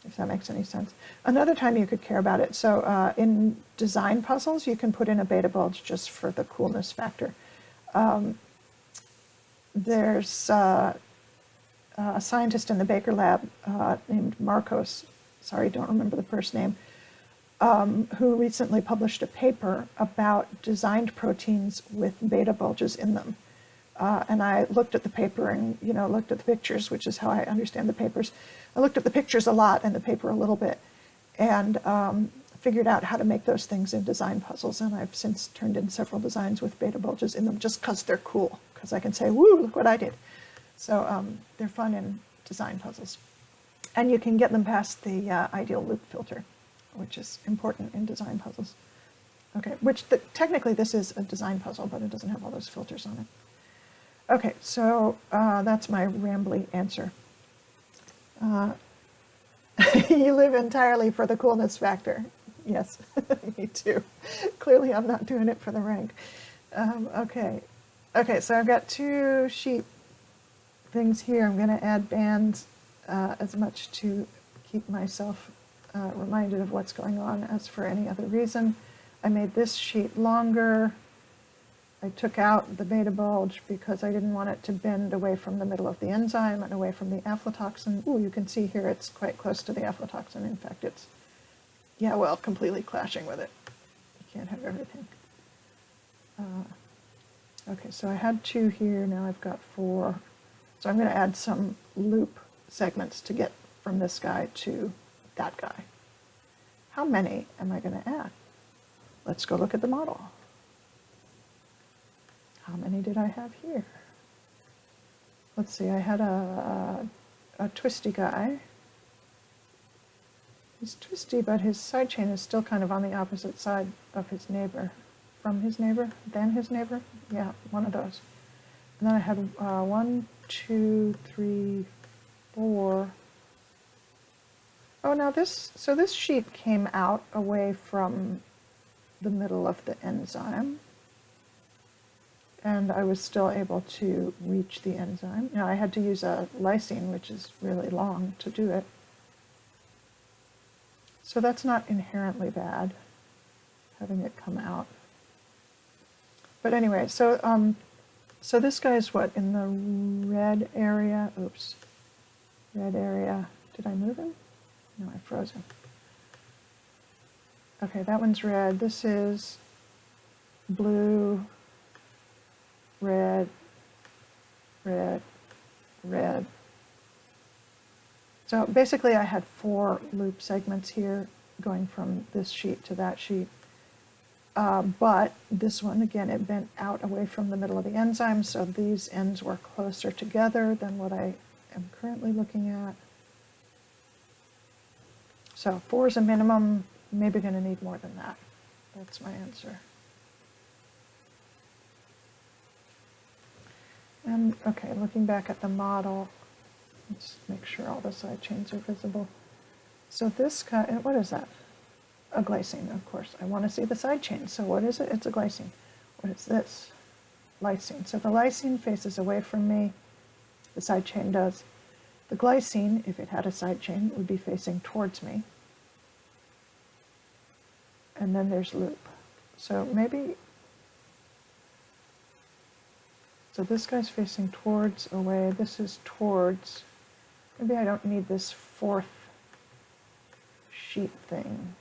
if that makes any sense. Another time you could care about it. So in design puzzles, you can put in a beta bulge just for the coolness factor. There's a scientist in the Baker lab named Marcos, sorry, don't remember the first name, who recently published a paper about designed proteins with beta bulges in them. And I looked at the paper and, looked at the pictures, which is how I understand the papers. I looked at the pictures a lot and the paper a little bit, and figured out how to make those things in design puzzles. And I've since turned in several designs with beta bulges in them just because they're cool, because I can say, woo, look what I did. So they're fun in design puzzles. And you can get them past the ideal loop filter, which is important in design puzzles. Okay, technically this is a design puzzle, but it doesn't have all those filters on it. Okay, so that's my rambly answer. You live entirely for the coolness factor. Yes, me too. Clearly I'm not doing it for the rank. Okay, so I've got 2 sheet things here. I'm going to add bands as much to keep myself reminded of what's going on as for any other reason. I made this sheet longer. I took out the beta bulge because I didn't want it to bend away from the middle of the enzyme and away from the aflatoxin. Ooh, you can see here it's quite close to the aflatoxin. In fact, it's, completely clashing with it. You can't have everything. Okay, so I had 2 here, now I've got 4. So I'm going to add some loop segments to get from this guy to that guy. How many am I going to add? Let's go look at the model. How many did I have here? Let's see, I had a twisty guy. He's twisty, but his side chain is still kind of on the opposite side of his neighbor. From his neighbor, then his neighbor? Yeah, one of those. And then I had 1, 2, 3, 4. Oh, now this sheet came out away from the middle of the enzyme. And I was still able to reach the enzyme. Now I had to use a lysine, which is really long, to do it. So that's not inherently bad, having it come out. But anyway, so this guy's what, in the red area? Oops, red area. Did I move him? No, I froze him. Okay, that one's red. This is blue, red, red, red. So basically I had 4 loop segments here going from this sheet to that sheet. But this one, again, it bent out away from the middle of the enzyme, so these ends were closer together than what I am currently looking at. So 4 is a minimum, maybe going to need more than that. That's my answer. And okay, looking back at the model, let's make sure all the side chains are visible. So this guy, what is that? A glycine, of course. I want to see the side chain. So what is it? It's a glycine. What is this? Lysine. So the lysine faces away from me. The side chain does. The glycine, if it had a side chain, would be facing towards me. And then there's loop. So maybe, so this guy's facing towards, away. This is towards. Maybe I don't need this 4th sheet thing.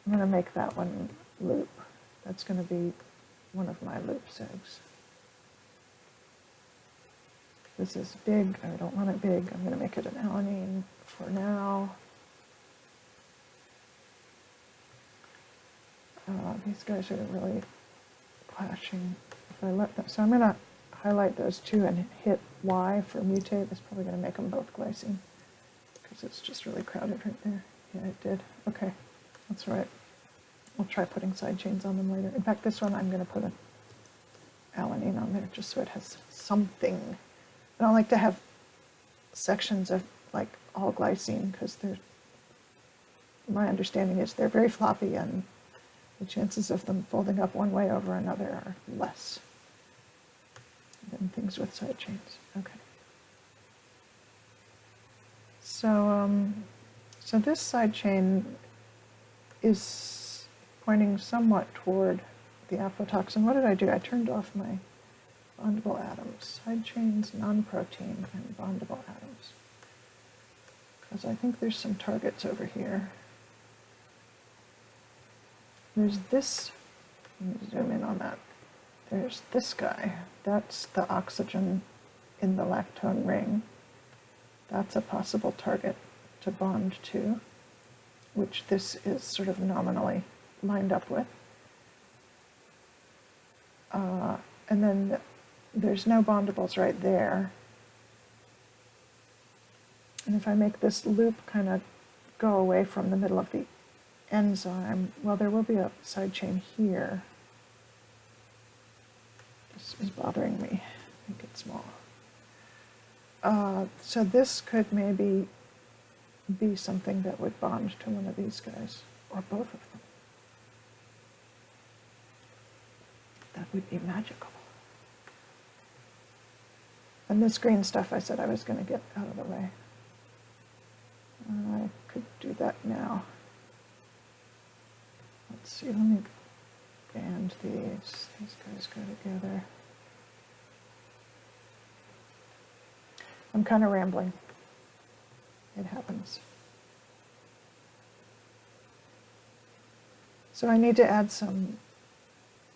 I'm going to make that one loop. That's going to be one of my loop segs. This is big. I don't want it big. I'm going to make it an alanine for now. These guys are really clashing. If I let them, so I'm going to highlight those 2 and hit Y for mutate. That's probably going to make them both glycine because it's just really crowded right there. Yeah, it did. Okay, that's right. I'll try putting side chains on them later. In fact, this one I'm going to put an alanine on there just so it has something. I don't like to have sections of like all glycine because my understanding is they're very floppy and the chances of them folding up one way over another are less than things with side chains. Okay. So this side chain is pointing somewhat toward the aflatoxin. What did I do? I turned off my bondable atoms. Side chains, non-protein, and bondable atoms. Because I think there's some targets over here. There's this, let me zoom in on that. There's this guy. That's the oxygen in the lactone ring. That's a possible target to bond to, which this is sort of nominally lined up with. And then there's no bondables right there. And if I make this loop kind of go away from the middle of the enzyme, well, there will be a side chain here. This is bothering me. Make it small. So this could maybe be something that would bond to one of these guys, or both of them. That would be magical. And this green stuff I said I was going to get out of the way. I could do that now. Let's see, let me band these. These guys go together. I'm kind of rambling. It happens. So I need to add some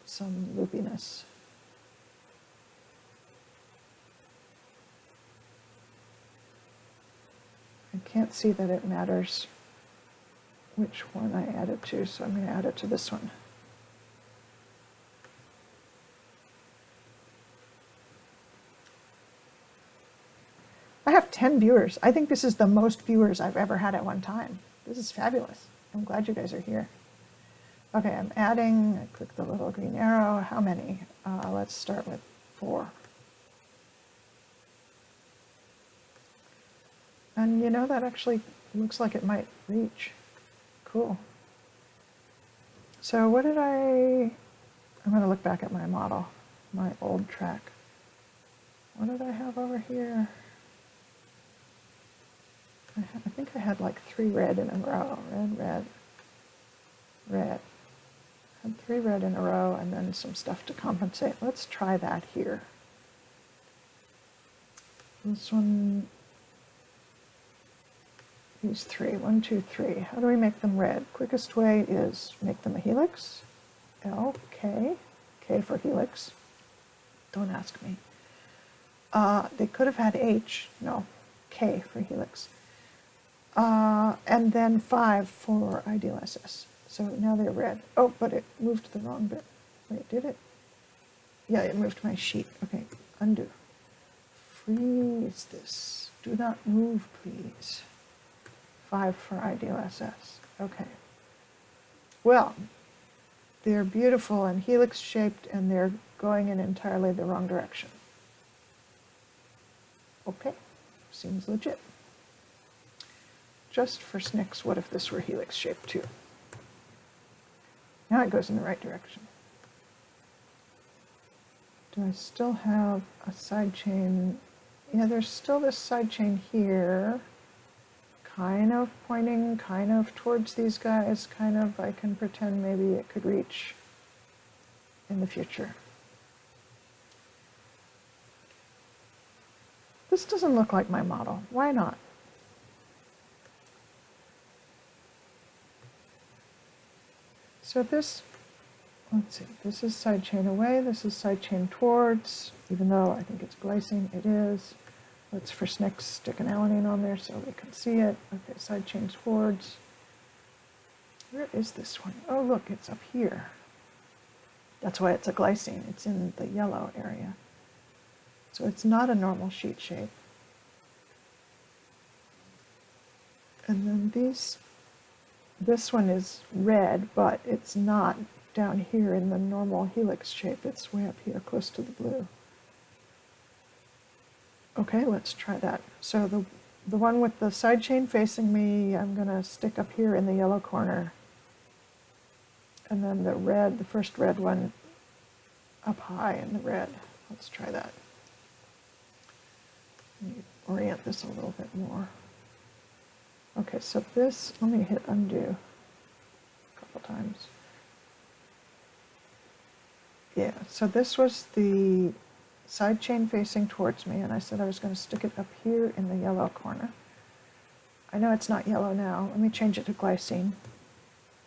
loopiness. I can't see that it matters which one I add it to, so I'm going to add it to this one. I have 10 viewers. I think this is the most viewers I've ever had at one time. This is fabulous. I'm glad you guys are here. Okay, I'm adding, I click the little green arrow. How many? Let's start with 4. And you know, that actually looks like it might reach. Cool. So what did I'm going to look back at my model, my old track. What did I have over here? I think I had like 3 red in a row. Red, red, red. I had 3 red in a row and then some stuff to compensate. Let's try that here. This one, these 3, 1, 2, 3. How do we make them red? Quickest way is make them a helix. L, K, K for helix. Don't ask me. They could have had H, no, K for helix. And then 5 for ideal SS. So now they're red. Oh, but it moved the wrong bit. Wait, did it? Yeah, it moved my sheet. Okay, undo. Freeze this. Do not move, please. 5 for ideal SS. Okay. Well, they're beautiful and helix shaped and they're going in entirely the wrong direction. Okay, seems legit. Just for snicks, what if this were helix shaped too? Now it goes in the right direction. Do I still have a side chain? Yeah, there's still this side chain here, kind of pointing kind of towards these guys, kind of, I can pretend maybe it could reach in the future. This doesn't look like my model. Why not? So this, let's see, this is side chain away, this is side chain towards, even though I think it's glycine, it is. Let's, for snicks, stick an alanine on there so we can see it. Okay, side chain towards. Where is this one? Oh, look, it's up here. That's why it's a glycine. It's in the yellow area. So it's not a normal sheet shape. And then this one is red, but it's not down here in the normal helix shape. It's way up here close to the blue. Okay, let's try that. So the one with the side chain facing me, I'm going to stick up here in the yellow corner. And then the red, the first red one, up high in the red. Let's try that. Let me orient this a little bit more. Okay, so this, let me hit undo a couple times. Yeah, so this was the side chain facing towards me, and I said I was going to stick it up here in the yellow corner. I know it's not yellow now. Let me change it to glycine.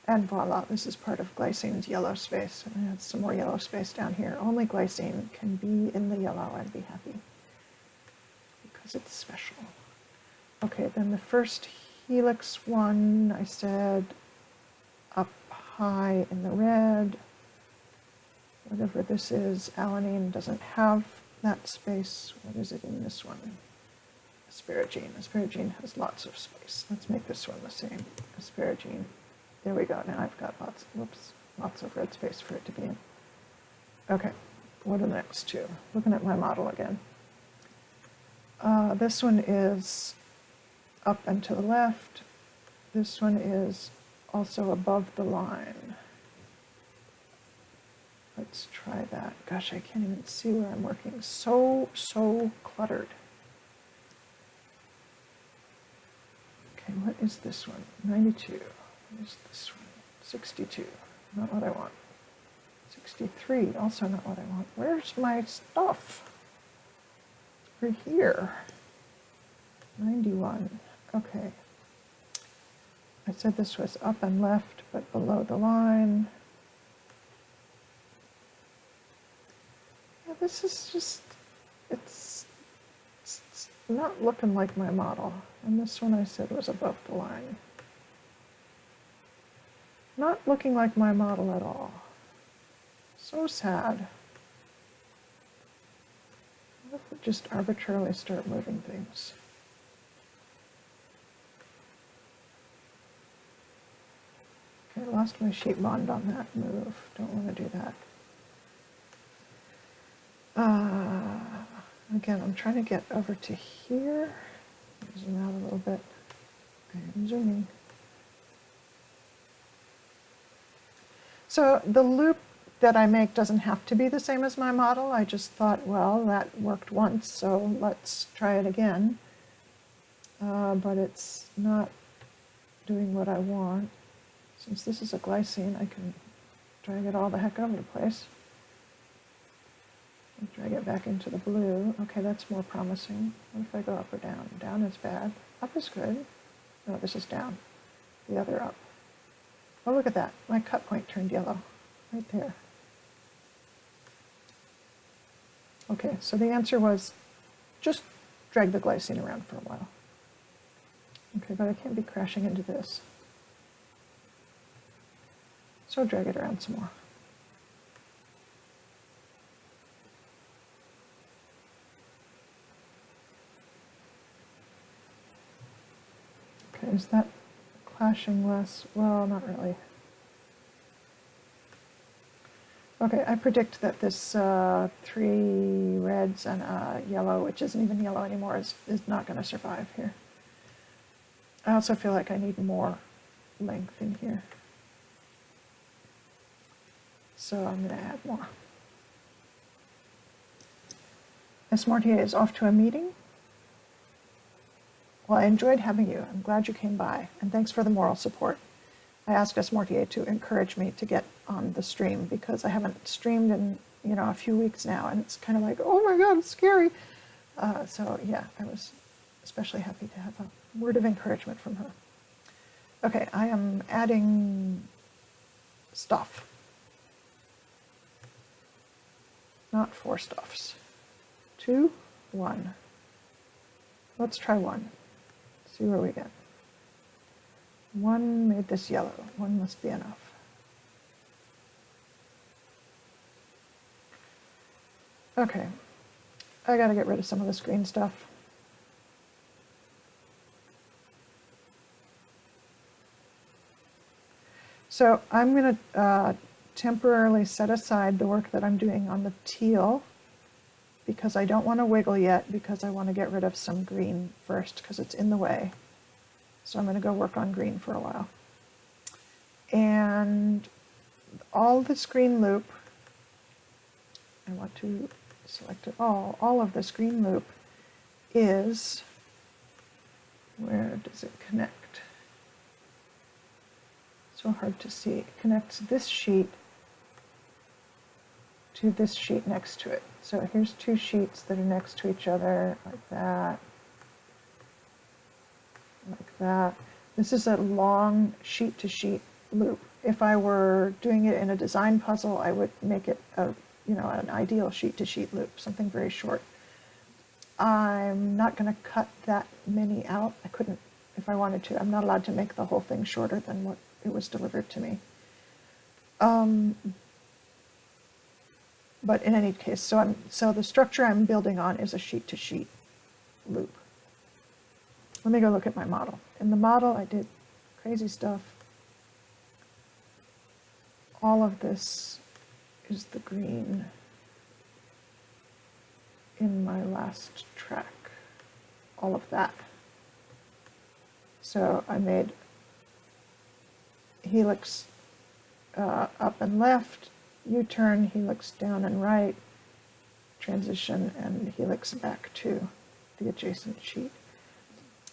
And voila, this is part of glycine's yellow space. And I have some more yellow space down here. Only glycine can be in the yellow and be happy because it's special. Okay, then the first helix one, I said up high in the red. Whatever this is, alanine doesn't have that space. What is it in this one? Asparagine. Asparagine has lots of space. Let's make this one the same. Asparagine. There we go. Now I've got lots of red space for it to be in. Okay, what are the next two? Looking at my model again. This one is up and to the left. This one is also above the line. Let's try that. Gosh, I can't even see where I'm working. So cluttered. Okay, what is this one? 92. What is this one? 62. Not what I want. 63. Also not what I want. Where's my stuff? Over here. 91. Okay. I said this was up and left, but below the line. Yeah, this is just, it's not looking like my model. And this one I said was above the line. Not looking like my model at all. So sad. What if we just arbitrarily start moving things? Okay, I lost my sheet bond on that move. Don't want to do that. Again, I'm trying to get over to here. Zoom out a little bit. Okay, I'm zooming. So the loop that I make doesn't have to be the same as my model. I just thought, well, that worked once, so let's try it again. But it's not doing what I want. Since this is a glycine, I can drag it all the heck over the place. Drag it back into the blue. Okay, that's more promising. What if I go up or down? Down is bad. Up is good. No, this is down. The other up. Oh, look at that. My cut point turned yellow. Right there. Okay, so the answer was just drag the glycine around for a while. Okay, but I can't be crashing into this. So drag it around some more. Okay, is that clashing less? Well, not really. Okay, I predict that this 3 reds and a yellow, which isn't even yellow anymore, is not going to survive here. I also feel like I need more length in here. So I'm going to add more. Miss Mortier is off to a meeting. Well, I enjoyed having you. I'm glad you came by, and thanks for the moral support. I asked S. Mortier to encourage me to get on the stream because I haven't streamed in, a few weeks now, and it's kind of like, oh my God, it's scary. So yeah, I was especially happy to have a word of encouragement from her. Okay, I am adding stuff. Not 4 stuffs. 2, 1. Let's try 1. See where we get. 1 made this yellow. 1 must be enough. Okay, I gotta get rid of some of this green stuff. So I'm going to temporarily set aside the work that I'm doing on the teal because I don't want to wiggle yet, because I want to get rid of some green first because it's in the way. So I'm going to go work on green for a while. And all this green loop, I want to select it all of this green loop is, where does it connect? So hard to see. It connects this sheet to this sheet next to it. So here's two sheets that are next to each other, like that, like that. This is a long sheet-to-sheet loop. If I were doing it in a design puzzle, I would make it a, an ideal sheet-to-sheet loop, something very short. I'm not going to cut that many out. I couldn't if I wanted to. I'm not allowed to make the whole thing shorter than what it was delivered to me. But in any case, so the structure I'm building on is a sheet-to-sheet loop. Let me go look at my model. In the model, I did crazy stuff. All of this is the green in my last track. All of that. So I made helix up and left, U-turn, helix down and right, transition, and helix back to the adjacent sheet.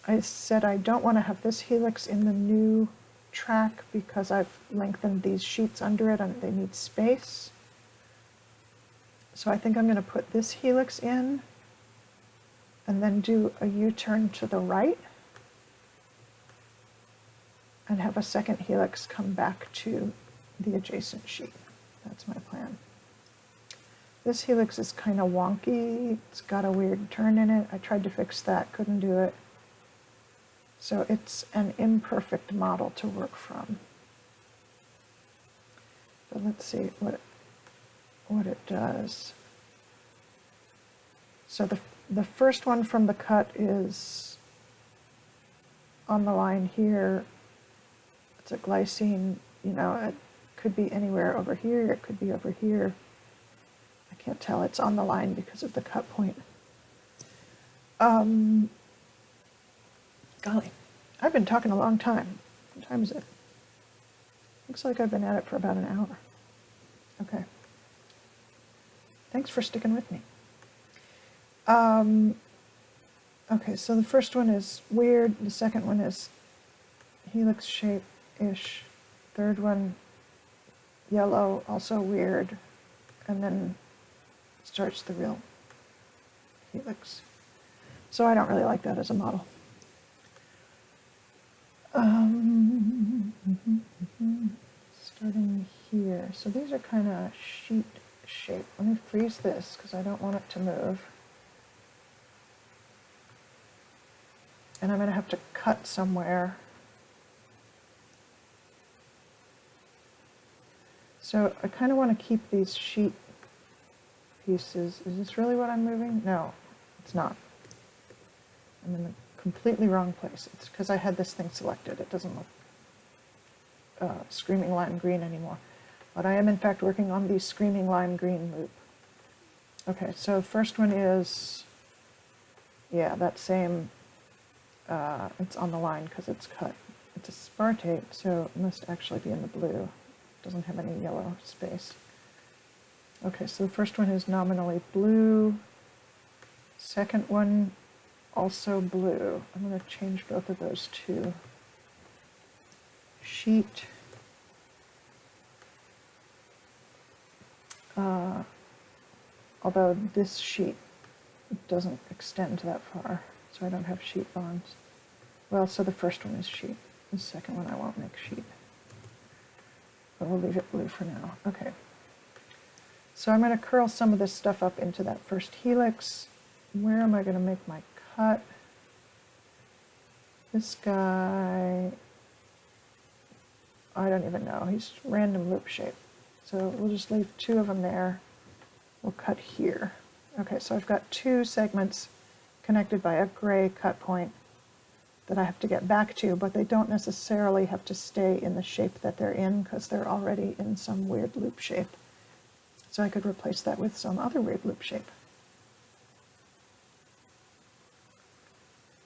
I said I don't want to have this helix in the new track because I've lengthened these sheets under it and they need space. So I think I'm going to put this helix in and then do a U-turn to the right and have a second helix come back to the adjacent sheet. That's my plan. This helix is kind of wonky. It's got a weird turn in it. I tried to fix that, couldn't do it. So it's an imperfect model to work from. But let's see what it does. So the first one from the cut is on the line here. It's a glycine, it could be anywhere over here, it could be over here. I can't tell, it's on the line because of the cut point. Golly, I've been talking a long time. What time is it? Looks like I've been at it for about an hour. Okay. Thanks for sticking with me. Okay, so the first one is weird. The second one is helix shape-ish. Third one, yellow, also weird. And then starts the real helix. So I don't really like that as a model. Starting here. So these are kind of sheet shape. Let me freeze this because I don't want it to move. And I'm going to have to cut somewhere. So I kind of want to keep these sheet pieces. Is this really what I'm moving? No, it's not. I'm in the completely wrong place. It's because I had this thing selected. It doesn't look screaming lime green anymore. But I am in fact working on the screaming lime green loop. Okay, so first one is, yeah, that same, it's on the line because it's cut. It's a spartate, so it must actually be in the blue. It doesn't have any yellow space. Okay, so the first one is nominally blue. Second one, also blue. I'm going to change both of those to sheet. Although this sheet doesn't extend that far, so I don't have sheet bonds. Well, so the first one is sheet. The second one I won't make sheet. But we'll leave it blue for now. Okay. So I'm going to curl some of this stuff up into that first helix. Where am I going to make my cut? This guy, I don't even know. He's random loop shape. So we'll just leave two of them there. We'll cut here. Okay, so I've got two segments connected by a gray cut point. that I have to get back to, but they don't necessarily have to stay in the shape that they're in because they're already in some weird loop shape. So I could replace that with some other weird loop shape.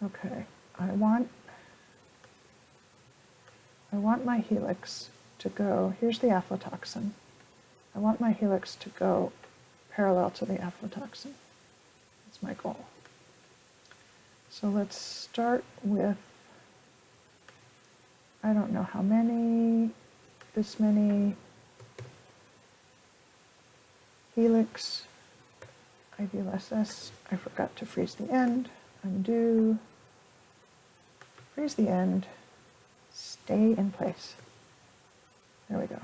Okay, I want my helix to go, here's the aflatoxin. I want my helix to go parallel to the aflatoxin. That's my goal. So let's start with, I don't know how many, this many, helix, IVLSS, I forgot to freeze the end, undo, freeze the end, stay in place. There we go.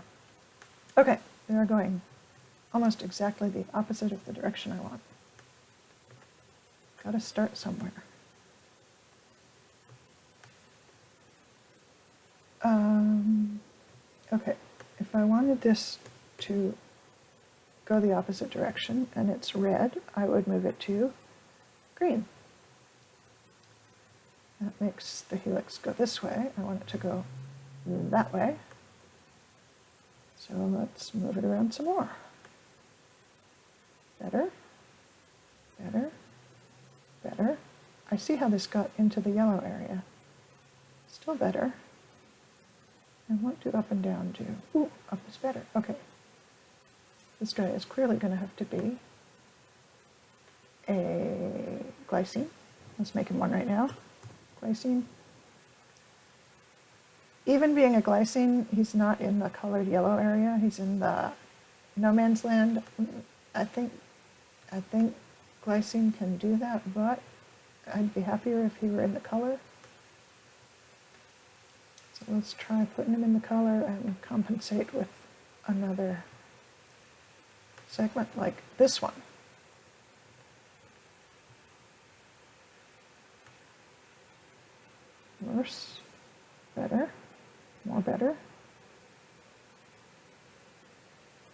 Okay, they are going almost exactly the opposite of the direction I want. Gotta start somewhere. Okay, if I wanted this to go the opposite direction and it's red, I would move it to green. That makes the helix go this way. I want it to go that way. So let's move it around some more. Better, better, better. I see how this got into the yellow area. Still better. And what do up and down do? Ooh, up is better. Okay. This guy is clearly going to have to be a glycine. Let's make him one right now. Glycine. Even being a glycine, he's not in the colored yellow area. He's in the no man's land. I think glycine can do that, but I'd be happier if he were in the color. So let's try putting him in the color and compensate with another segment like this one. Worse, better, more better.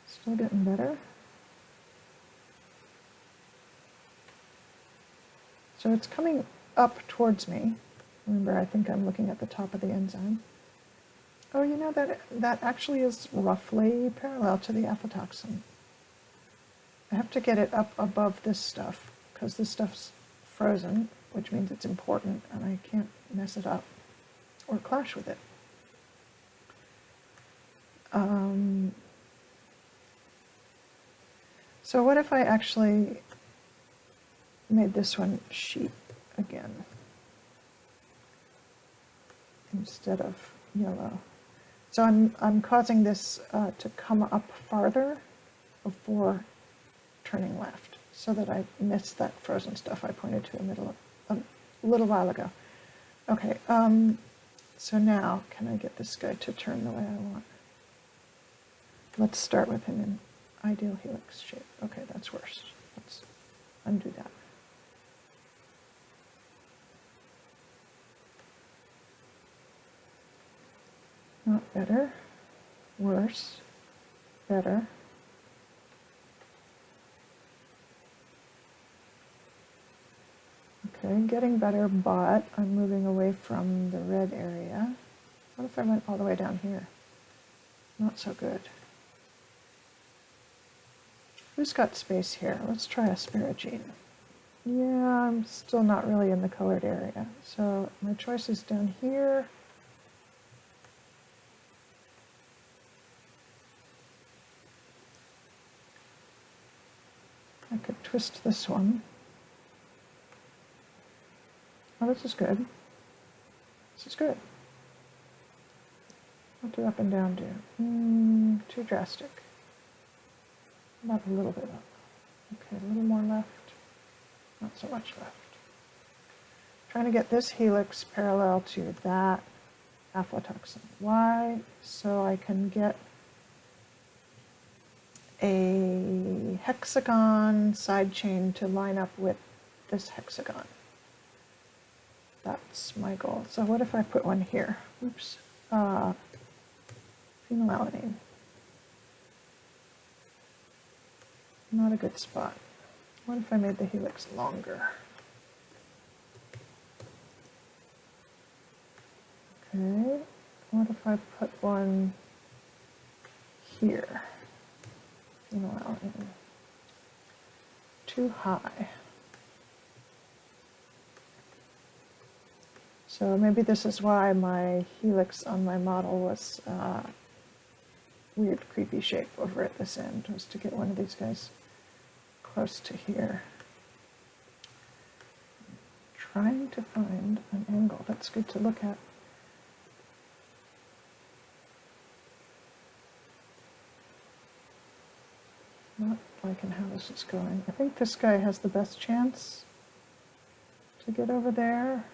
Still getting better. So it's coming up towards me. Remember, I think I'm looking at the top of the enzyme. Oh, you know, that actually is roughly parallel to the aflatoxin. I have to get it up above this stuff because this stuff's frozen, which means it's important and I can't mess it up or clash with it. So what if I actually made this one sheep again instead of yellow? So I'm causing this to come up farther before turning left so that I miss that frozen stuff I pointed to a little while ago. Okay, so now can I get this guy to turn the way I want? Let's start with him in ideal helix shape. Okay, that's worse. Let's undo that. Not better, worse, better. Okay, getting better, but I'm moving away from the red area. What if I went all the way down here? Not so good. Who's got space here? Let's try asparagine. Yeah, I'm still not really in the colored area. So my choice is down here. I could twist this one. Oh, this is good. This is good. What do up and down do? Too drastic. About a little bit up. Okay, a little more left. Not so much left. Trying to get this helix parallel to that aflatoxin. Why? So I can get a hexagon side chain to line up with this hexagon. That's my goal. So what if I put one here? Oops. Phenylalanine. Not a good spot. What if I made the helix longer? Okay, what if I put one here? Phenyl in. Too high. So maybe this is why my helix on my model was weird, creepy shape over at this end, was to get one of these guys close to here. Trying to find an angle that's good to look at. Not liking how this is going. I think this guy has the best chance to get over there.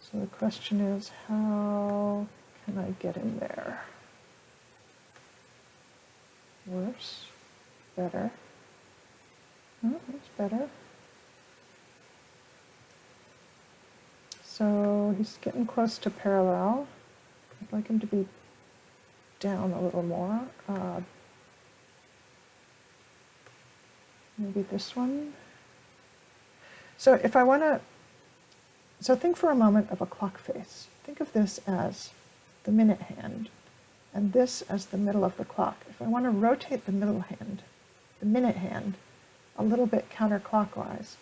So the question is, how can I get in there? Worse? Better? Oh, that's better. So he's getting close to parallel. I'd like him to be down a little more. Maybe this one. So if I want to, so think for a moment of a clock face. Think of this as the minute hand, and this as the middle of the clock. If I want to rotate the middle hand, the minute hand, a little bit counterclockwise,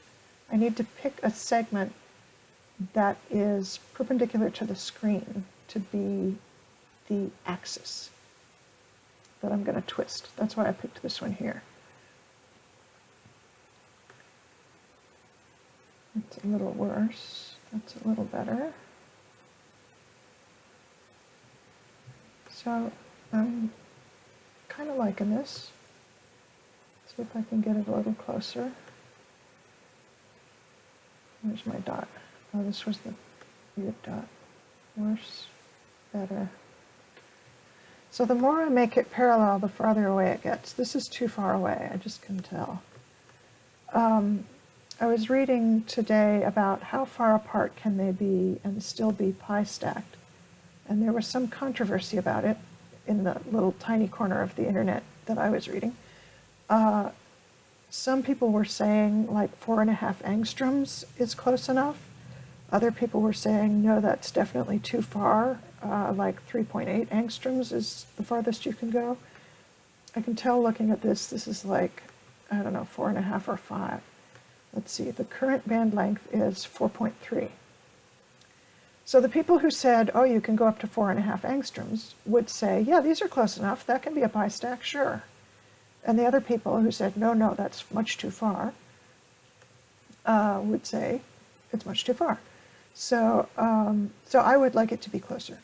I need to pick a segment that is perpendicular to the screen to be the axis that I'm going to twist. That's why I picked this one here. That's a little worse. That's a little better. So I'm kind of liking this. See if I can get it a little closer. Where's my dot? Oh, this was the weird dot. Worse, better. So the more I make it parallel, the farther away it gets. This is too far away, I just can tell. I was reading today about how far apart can they be and still be pi stacked. And there was some controversy about it in the little tiny corner of the internet that I was reading. Some people were saying like 4.5 angstroms is close enough. Other people were saying, no, that's definitely too far. Like 3.8 angstroms is the farthest you can go. I can tell looking at this, this is like, I don't know, 4.5 or 5. Let's see, the current band length is 4.3. So the people who said, oh, you can go up to 4.5 angstroms would say, yeah, these are close enough. That can be a pi stack, sure. And the other people who said, no, no, that's much too far, would say, it's much too far. So, so I would like it to be closer.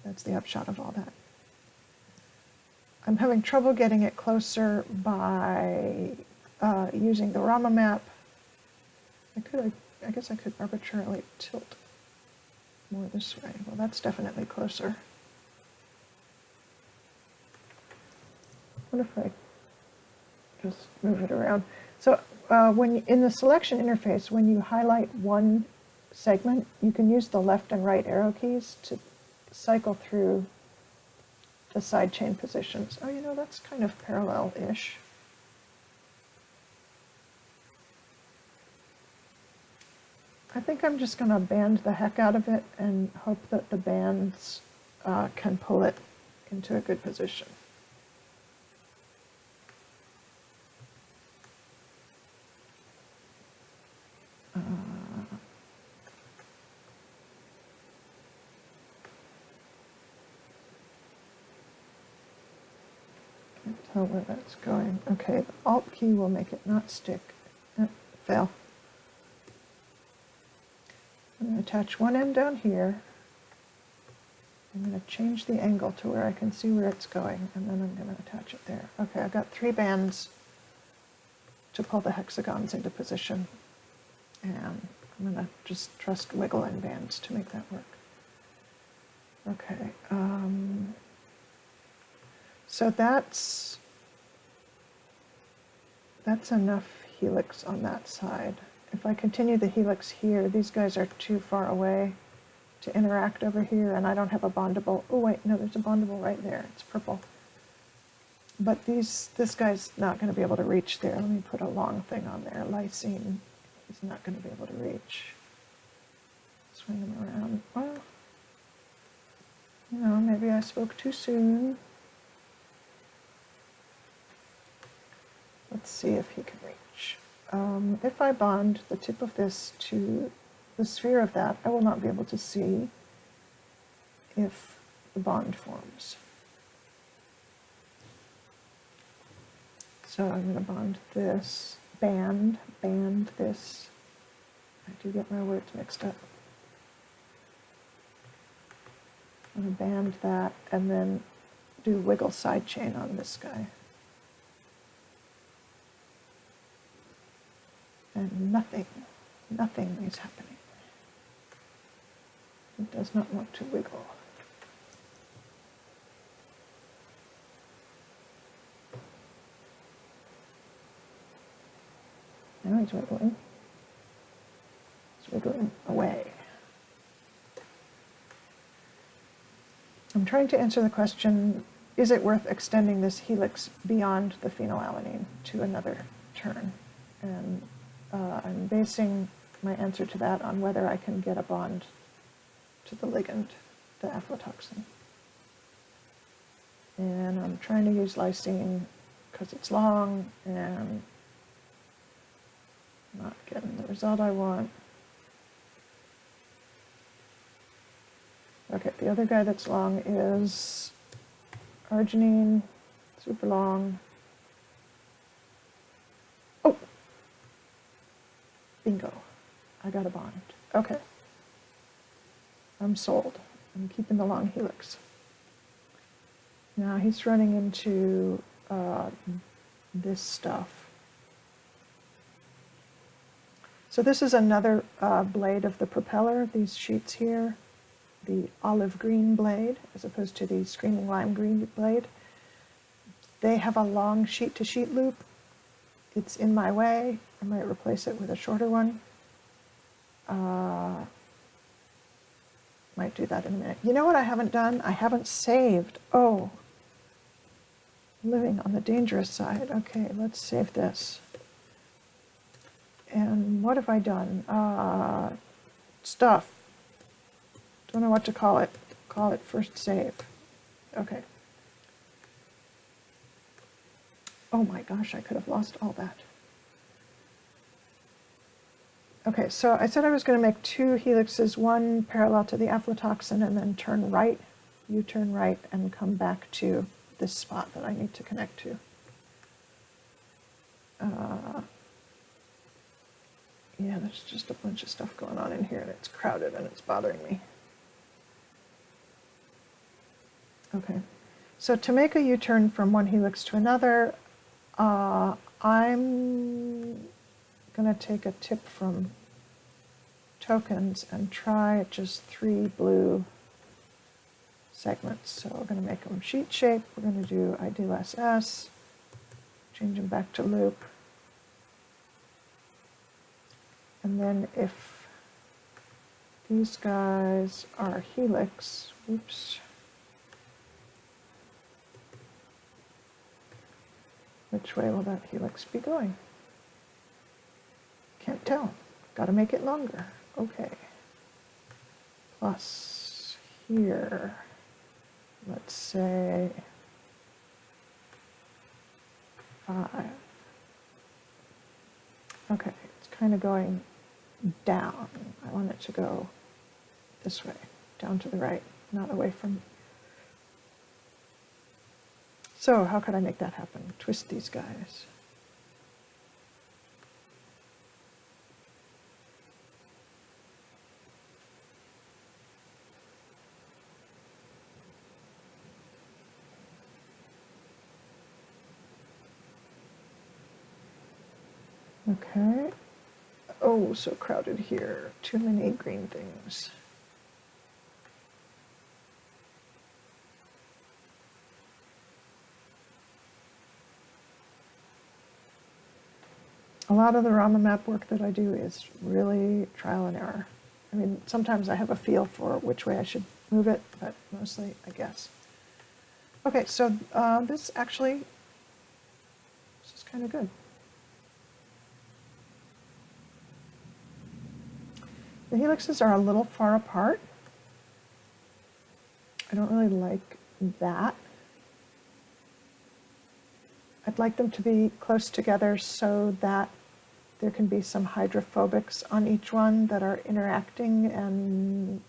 That's the upshot of all that. I'm having trouble getting it closer by using the Rama map. I guess I could arbitrarily tilt more this way. Well, that's definitely closer. What if I just move it around? So in the selection interface, when you highlight one segment, you can use the left and right arrow keys to cycle through the side chain positions. Oh, you know, that's kind of parallel-ish. I think I'm just going to band the heck out of it and hope that the bands can pull it into a good position. Can't tell where that's going. Okay, the Alt key will make it not stick. Fail. I'm going to attach one end down here. I'm going to change the angle to where I can see where it's going, and then I'm going to attach it there. Okay, I've got 3 bands to pull the hexagons into position, and I'm going to just trust wiggle in bands to make that work. Okay, so that's enough helix on that side. If I continue the helix here, these guys are too far away to interact over here, and I don't have a bondable. Oh wait, no, there's a bondable right there. It's purple. But this guy's not going to be able to reach there. Let me put a long thing on there. Lysine is not going to be able to reach. swing them around. Well, you know, maybe I spoke too soon. Let's see if he can reach. If I bond the tip of this to the sphere of that, I will not be able to see if the bond forms. So I'm going to bond this, band this. I do get my words mixed up. I'm going to band that and then do wiggle side chain on this guy. And nothing is happening. It does not want to wiggle. Now he's wiggling. He's wiggling away. I'm trying to answer the question, is it worth extending this helix beyond the phenylalanine to another turn? And I'm basing my answer to that on whether I can get a bond to the ligand, the aflatoxin. And I'm trying to use lysine because it's long and not getting the result I want. Okay, the other guy that's long is arginine, super long. Oh! Bingo. I got a bond. Okay. I'm sold. I'm keeping the long helix. Now he's running into this stuff. So this is another blade of the propeller, these sheets here, the olive green blade as opposed to the screaming lime green blade. They have a long sheet-to-sheet loop. It's in my way. I might replace it with a shorter one. Might do that in a minute. You know what I haven't done? I haven't saved. Oh, living on the dangerous side. Okay, let's save this. And what have I done? Stuff. Don't know what to call it. Call it first save. Okay. Oh my gosh, I could have lost all that. Okay, so I said I was going to make two helixes, one parallel to the aflatoxin, and then turn right, U-turn right, and come back to this spot that I need to connect to. Yeah, there's just a bunch of stuff going on in here, and it's crowded, and it's bothering me. Okay, so to make a U-turn from one helix to another, I'm going to take a tip from tokens and try just 3 blue segments. So we're going to make them sheet shape. We're going to do ideal SS, change them back to loop. And then if these guys are helix, oops, which way will that helix be going? Can't tell. Got to make it longer. Okay. Plus here, let's say 5. Okay, it's kind of going down. I want it to go this way, down to the right, not away from. So how could I make that happen? Twist these guys. Okay. Oh, so crowded here. Too many green things. A lot of the Rama map work that I do is really trial and error. I mean, sometimes I have a feel for which way I should move it, but mostly I guess. Okay, so this is kind of good. The helixes are a little far apart. I don't really like that. I'd like them to be close together so that there can be some hydrophobics on each one that are interacting and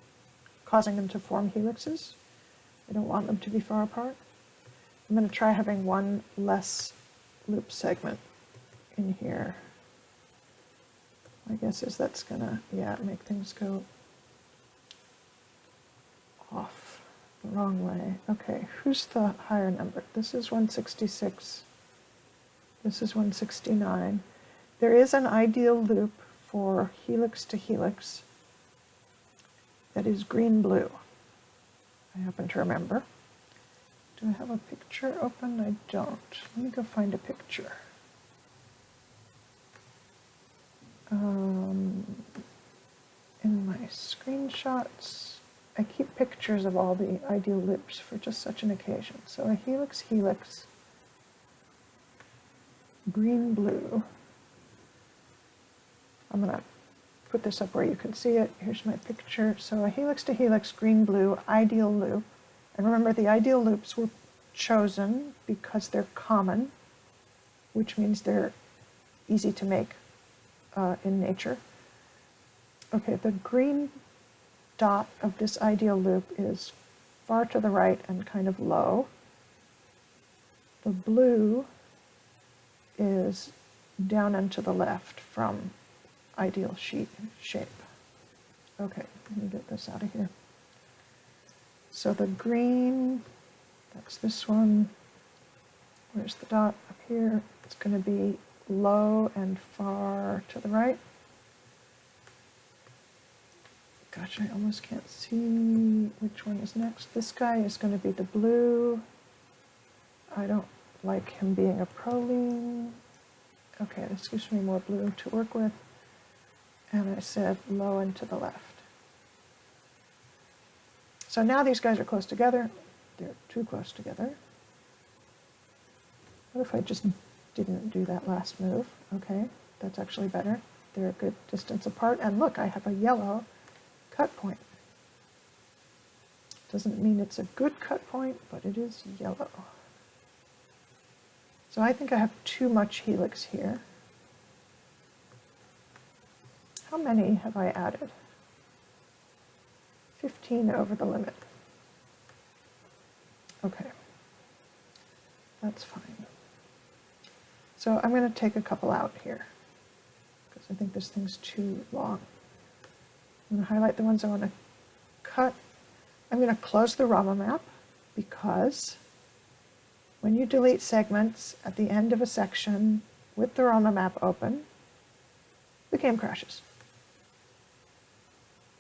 causing them to form helixes. I don't want them to be far apart. I'm going to try having one less loop segment in here. My guess is that's going to, yeah, make things go off the wrong way. Okay, who's the higher number? This is 166. This is 169. There is an ideal loop for helix to helix that is green-blue. I happen to remember. Do I have a picture open? I don't. Let me go find a picture. In my screenshots, I keep pictures of all the ideal loops for just such an occasion. So a helix-helix, green-blue. I'm going to put this up where you can see it. Here's my picture. So a helix to helix, green-blue, ideal loop. And remember, the ideal loops were chosen because they're common, which means they're easy to make in nature. Okay, the green dot of this ideal loop is far to the right and kind of low. The blue is down and to the left from ideal shape. Okay, let me get this out of here. So the green, that's this one. Where's the dot up here? It's going to be low and far to the right. Gosh, I almost can't see which one is next. This guy is going to be the blue. I don't like him being a proline. Okay, this gives me more blue to work with. And I said low and to the left. So now these guys are close together. They're too close together. What if I just didn't do that last move? Okay, that's actually better. They're a good distance apart. And look, I have a yellow cut point. Doesn't mean it's a good cut point, but it is yellow. So I think I have too much helix here. How many have I added? 15 over the limit. Okay, that's fine. So I'm going to take a couple out here because I think this thing's too long. I'm going to highlight the ones I want to cut. I'm going to close the ROMA map because when you delete segments at the end of a section with the ROMA map open, the game crashes.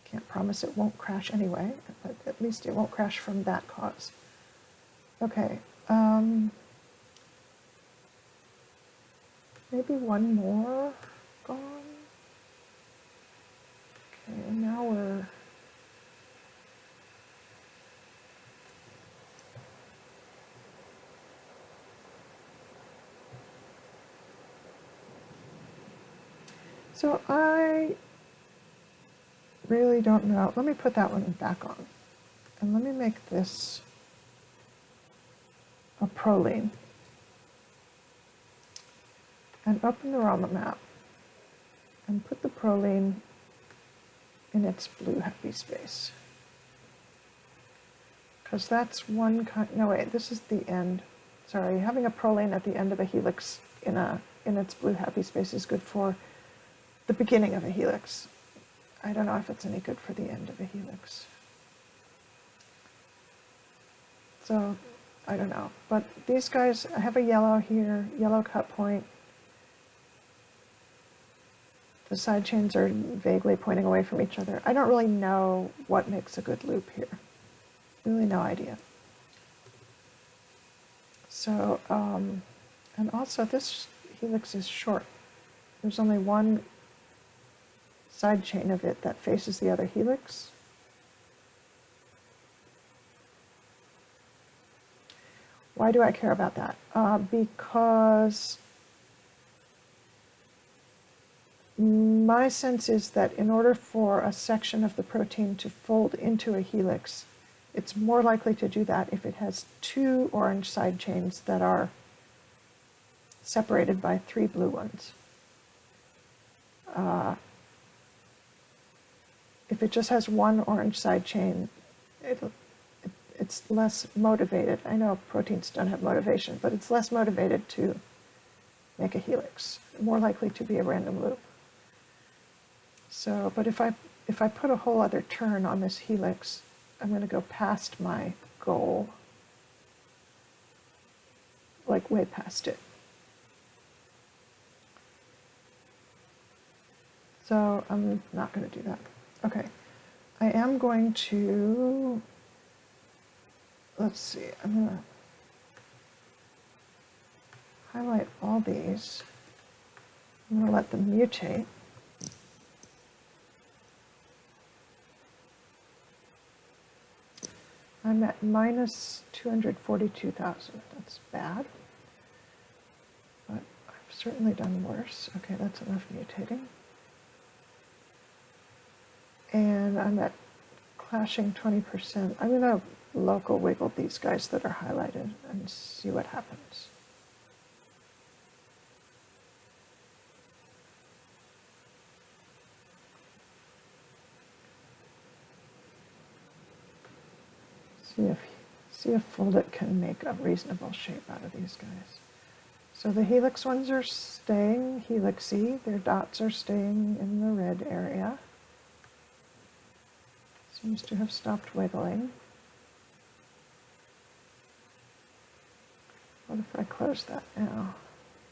Can't promise it won't crash anyway, but at least it won't crash from that cause. Okay, maybe one more gone. Okay, now we're so I really don't know. Let me put that one back on. And let me make this a proline. And open the ROMA map. And put the proline in its blue happy space. Because that's one kind, no wait, this is the end. Sorry, having a proline at the end of a helix in its blue happy space is good for the beginning of a helix. I don't know if it's any good for the end of a helix. So, I don't know. But these guys, I have a yellow here, yellow cut point. The side chains are vaguely pointing away from each other. I don't really know what makes a good loop here. Really no idea. So, and also this helix is short. There's only one side chain of it that faces the other helix. Why do I care about that? Because my sense is that in order for a section of the protein to fold into a helix, it's more likely to do that if it has 2 orange side chains that are separated by 3 blue ones. If it just has 1 orange side chain, it's less motivated. I know proteins don't have motivation, but it's less motivated to make a helix, more likely to be a random loop. So, but if I put a whole other turn on this helix, I'm going to go past my goal, like way past it. So I'm not going to do that. Okay, I am going to, let's see, I'm going to highlight all these. I'm going to let them mutate. I'm at minus 242,000. That's bad, but I've certainly done worse. Okay, that's enough mutating. And I'm at clashing 20%. I'm going to local wiggle these guys that are highlighted and see what happens. See if Foldit can make a reasonable shape out of these guys. So the helix ones are staying helixy. Their dots are staying in the red area. Seems to have stopped wiggling. What if I close that now?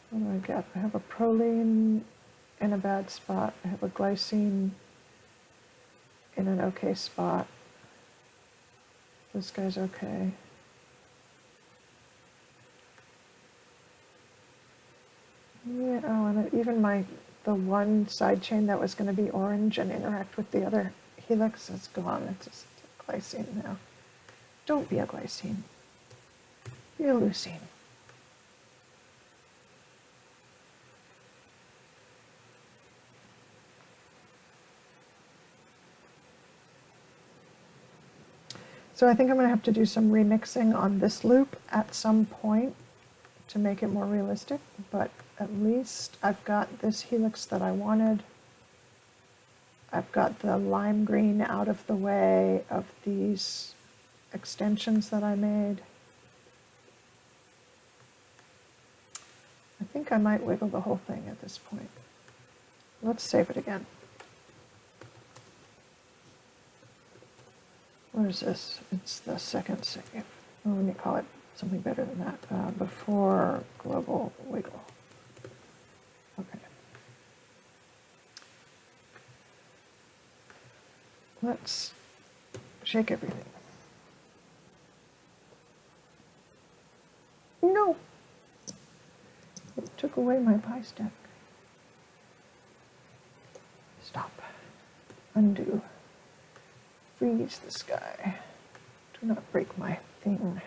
What do I get? I have a proline in a bad spot. I have a glycine in an okay spot. This guy's okay. Yeah, oh, and even the one side chain that was going to be orange and interact with the other helix is gone. It's just a glycine now. Don't be a glycine. Be a leucine. So I think I'm going to have to do some remixing on this loop at some point to make it more realistic, but at least I've got this helix that I wanted. I've got the lime green out of the way of these extensions that I made. I think I might wiggle the whole thing at this point. Let's save it again. What is this? It's the second save. Well, let me call it something better than that. Before global wiggle. Okay. Let's shake everything. No! It took away my pie stack. Stop. Undo. Freeze this guy. Do not break my thing.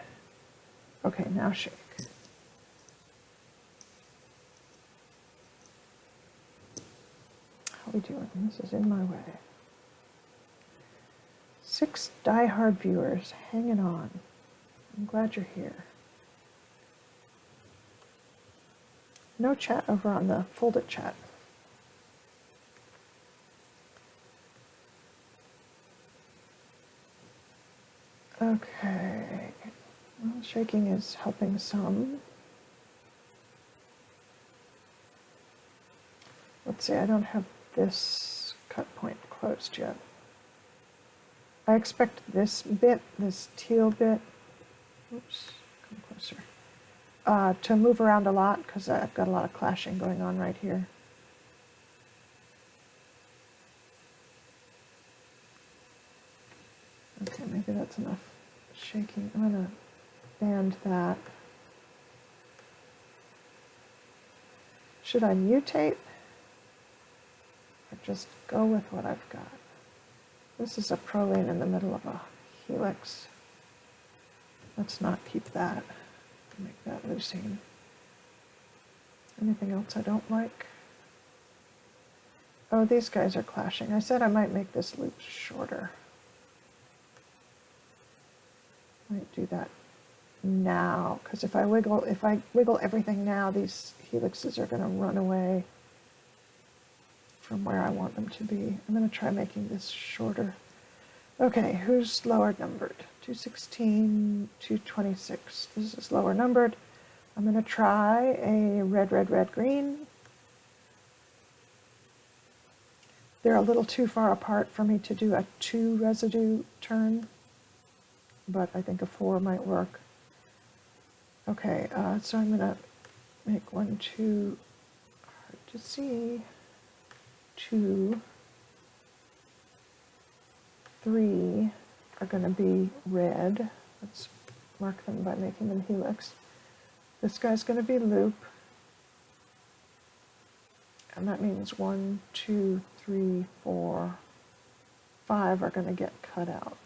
Okay, now shake. How are we doing? This is in my way. 6 diehard viewers hanging on. I'm glad you're here. No chat over on the Foldit chat. Okay, well, shaking is helping some. Let's see, I don't have this cut point closed yet. I expect this bit, this teal bit, oops, come closer, to move around a lot because I've got a lot of clashing going on right here. Okay, maybe that's enough shaking. I'm going to band that. Should I mutate? Or just go with what I've got? This is a proline in the middle of a helix. Let's not keep that. Make that leucine. Anything else I don't like? Oh, these guys are clashing. I said I might make this loop shorter. Might do that now, because if I wiggle everything now, these helixes are going to run away from where I want them to be. I'm going to try making this shorter. Okay, who's lower numbered? 216, 226. This is lower numbered. I'm going to try a red, red, red, green. They're a little too far apart for me to do a 2 residue turn, but I think a 4 might work. Okay, so I'm going to make 1, 2, hard to see, 2, 3 are going to be red. Let's mark them by making them helix. This guy's going to be loop, and that means 1, 2, 3, 4, 5 are going to get cut out.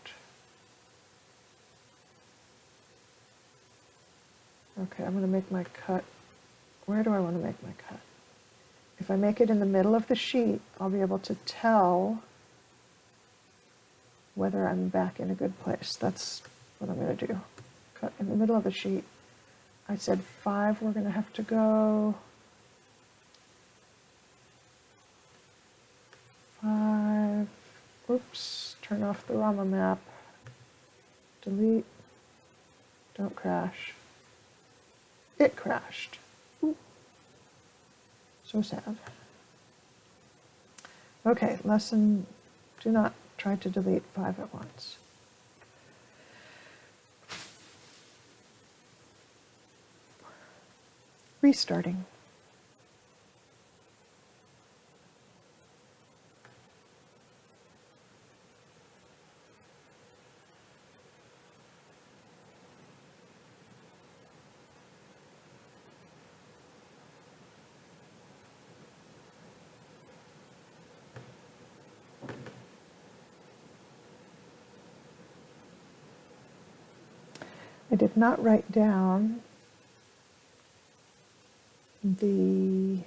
Okay, I'm going to make my cut. Where do I want to make my cut? If I make it in the middle of the sheet, I'll be able to tell whether I'm back in a good place. That's what I'm going to do. Cut in the middle of the sheet. I said 5, we're going to have to go 5. Oops, turn off the Rama map. Delete. Don't crash. It crashed. Ooh. So sad. Okay, lesson, do not try to delete 5 at once. Restarting. I did not write down the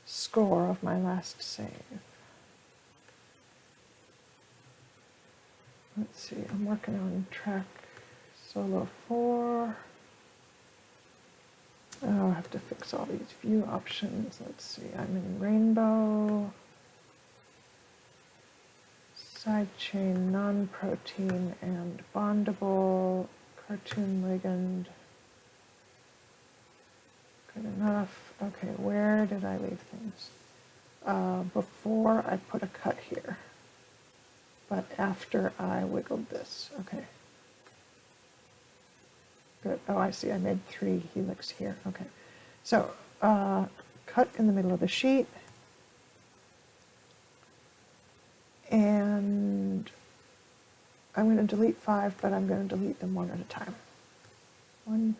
score of my last save. Let's see, I'm working on track solo 4. Oh, I have to fix all these view options. Let's see, I'm in rainbow, sidechain, non-protein, and bondable, cartoon ligand. Good enough. Okay, where did I leave things? Before I put a cut here, but after I wiggled this. Okay. Good. Oh, I see. I made 3 helix here. Okay. So, cut in the middle of the sheet. And I'm going to delete 5, but I'm going to delete them one at a time. 1,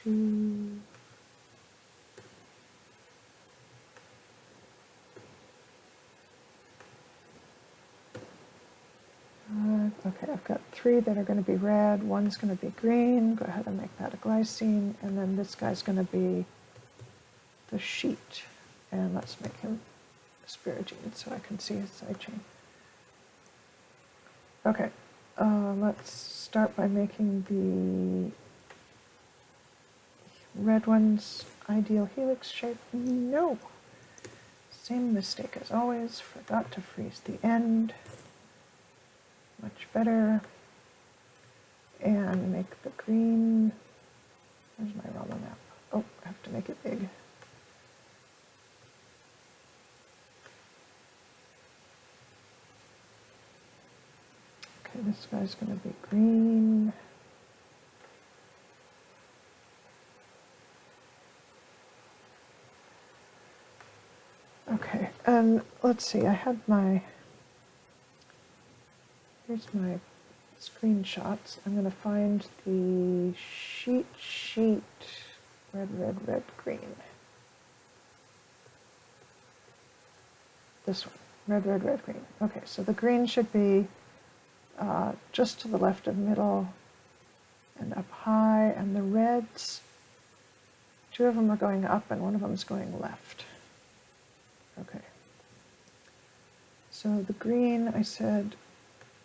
2, okay, I've got 3 that are going to be red, 1's going to be green. Go ahead and make that a glycine, and then this guy's going to be the sheet. And let's make him asparagine so I can see his side chain. Okay, let's start by making the red one's ideal helix shape. No! Same mistake as always, forgot to freeze the end. Much better. And make the green, where's my Rama map? Oh, I have to make it big. Okay, this guy's going to be green. Okay, and let's see, I had my, here's my screenshots. I'm going to find the sheet, red, red, red, green. This one, red, red, red, green. Okay, so the green should be just to the left of middle and up high, and the reds Two of them are going up and one of them is going left. Okay. So the green, I said,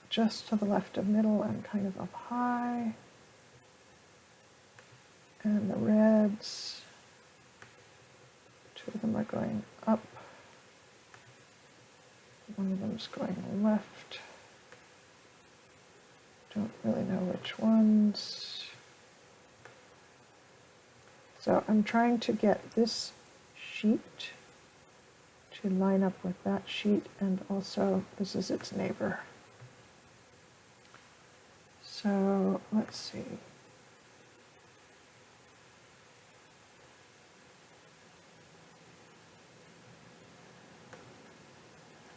just to the left of middle and kind of up high. And the reds, two of them are going up. One of them is going left. Don't really know which ones. So I'm trying to get this sheet to line up with that sheet, and also this is its neighbor. So let's see.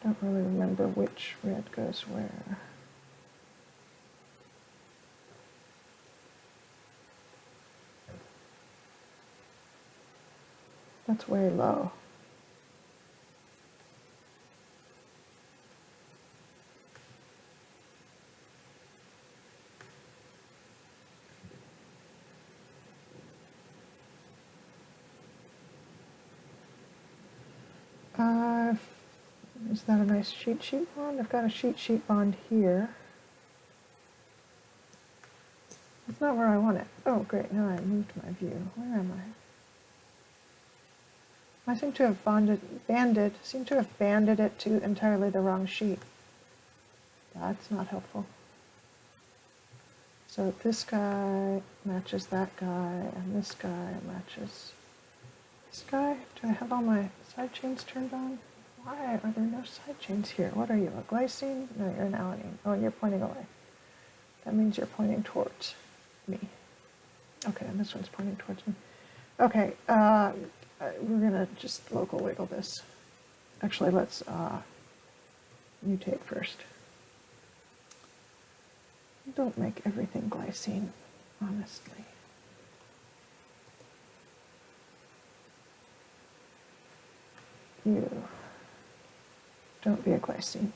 I don't really remember which red goes where. That's way low. Is that a nice sheet bond? I've got a sheet bond here. That's not where I want it. Oh, great, now I moved my view. Where am I? I seem to have banded it to entirely the wrong sheet. That's not helpful. So this guy matches that guy, and this guy matches this guy. Do I have all my side chains turned on? Why are there no side chains here? What are you, a glycine? No, you're an alanine. Oh, and you're pointing away. That means you're pointing towards me. Okay, and this one's pointing towards me. Okay, we're gonna just local wiggle this. Actually, let's mutate first. Don't make everything glycine, honestly. You don't be a glycine.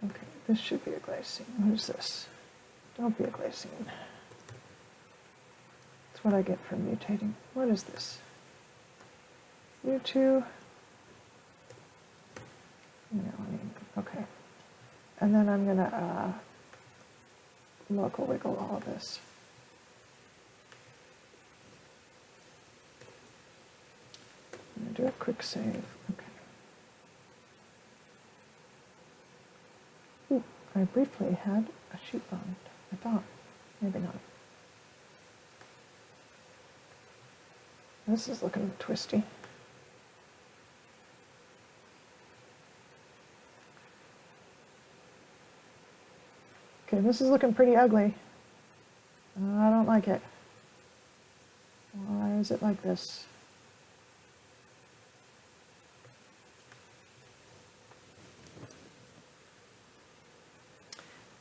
Okay, this should be a glycine. Who's this? Don't be a glycine. That's what I get from mutating. What is this? You two. Okay. And then I'm gonna local wiggle all of this. I'm gonna do a quick save. Okay. Ooh, I briefly had a sheet bond. I thought, maybe not. This is looking twisty. Okay, this is looking pretty ugly. I don't like it. Why is it like this?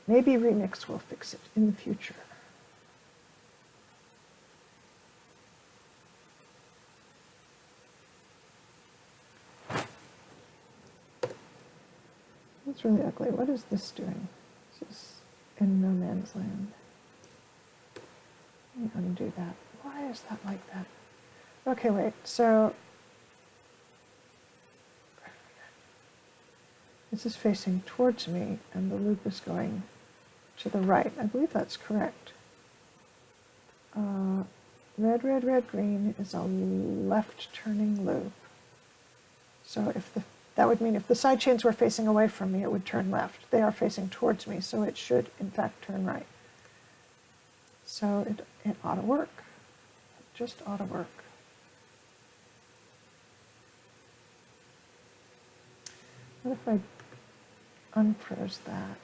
Maybe Remix will fix it in the future. That's really ugly. What is this doing? This is in no man's land. Let me undo that. Why is that like that? Okay, wait. So this is facing towards me, and the loop is going to the right. I believe that's correct. Red, red, red, green is a left-turning loop. So if that would mean if the side chains were facing away from me, it would turn left. They are facing towards me, so it should, in fact, turn right. So it ought to work. It just ought to work. What if I unfroze that?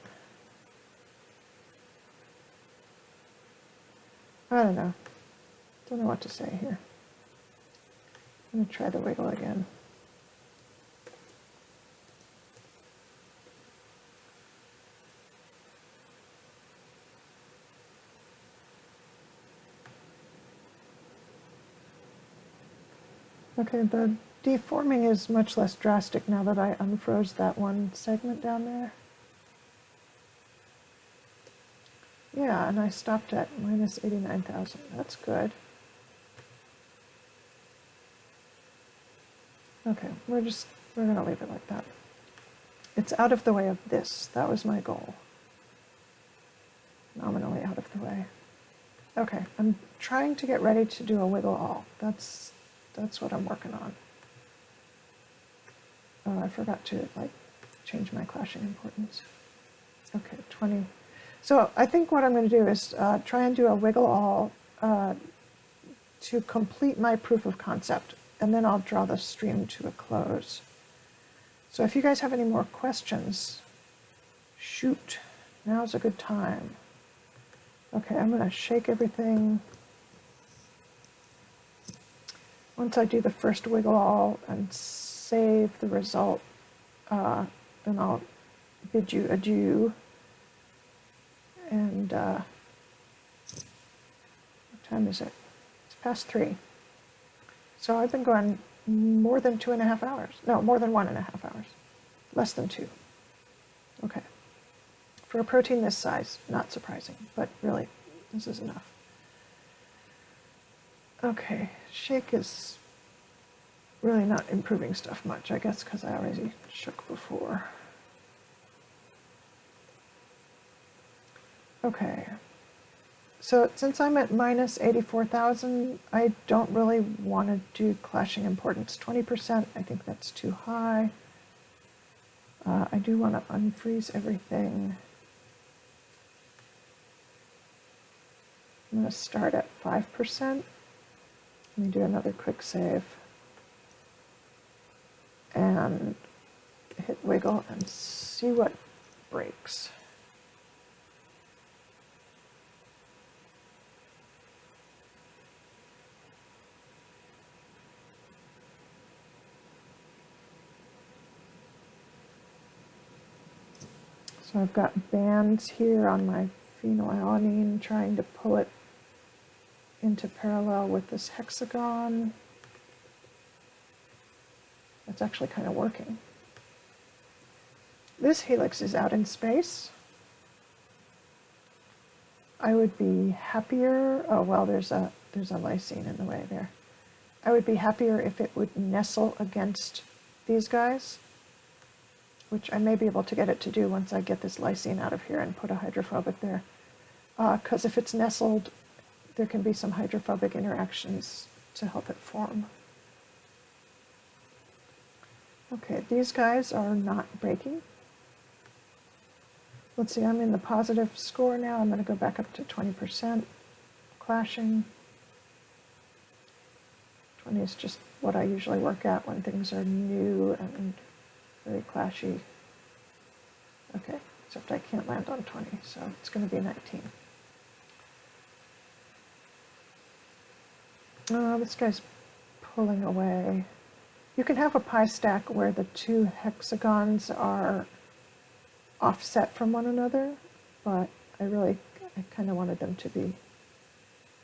I don't know. Don't know what to say here. I'm going to try the wiggle again. Okay, the deforming is much less drastic now that I unfroze that one segment down there. Yeah, and I stopped at minus 89,000. That's good. Okay, we're gonna leave it like that. It's out of the way of this. That was my goal. Nominally out of the way. Okay, I'm trying to get ready to do a wiggle all. That's what I'm working on. Oh, I forgot to change my clashing importance. Okay, 20. So I think what I'm going to do is try and do a wiggle all to complete my proof of concept, and then I'll draw the stream to a close. So if you guys have any more questions, shoot, now's a good time. Okay, I'm going to shake everything. Once I do the first wiggle all and save the result, then I'll bid you adieu. And what time is it? It's past 3. So I've been going more than 2.5 hours. No, more than 1.5 hours. Less than 2. Okay. For a protein this size, not surprising, but really, this is enough. Okay, shake is really not improving stuff much, I guess, because I already shook before. Okay, so since I'm at minus 84,000, I don't really want to do clashing importance 20%. I think that's too high. I do want to unfreeze everything. I'm going to start at 5%. Let me do another quick save. And hit wiggle and see what breaks. So I've got bands here on my phenylalanine trying to pull it into parallel with this hexagon. That's actually kind of working. This helix is out in space. I would be happier, oh well, there's a lysine in the way there. I would be happier if it would nestle against these guys, which I may be able to get it to do once I get this lysine out of here and put a hydrophobic there. Because if it's nestled, there can be some hydrophobic interactions to help it form. Okay, these guys are not breaking. Let's see, I'm in the positive score now. I'm going to go back up to 20%. Clashing. 20 is just what I usually work at when things are new and very clashy. Okay, except I can't land on 20, so it's going to be 19. This guy's pulling away. You can have a pi stack where the two hexagons are offset from one another, but I kind of wanted them to be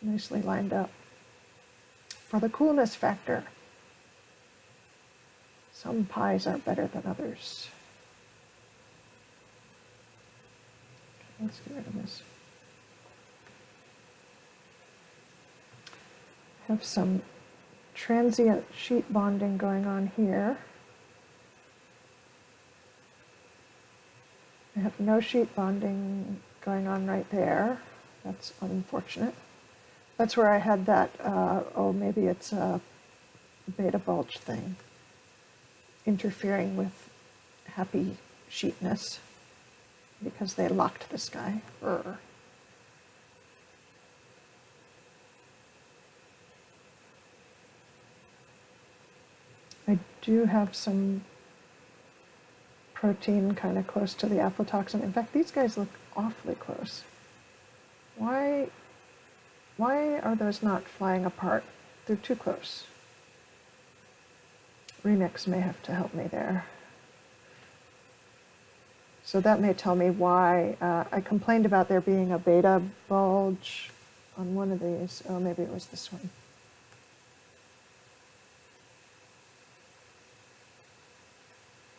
nicely lined up. For the coolness factor, some pies are better than others. Okay, let's get rid of this. Have some transient sheet bonding going on here. I have no sheet bonding going on right there. That's unfortunate. That's where I had that, oh, maybe it's a beta bulge thing interfering with happy sheetness because they locked this guy. Urgh. I do have some protein kind of close to the aflatoxin. In fact, these guys look awfully close. Why are those not flying apart? They're too close. Remix may have to help me there. So that may tell me why I complained about there being a beta bulge on one of these. Oh, maybe it was this one.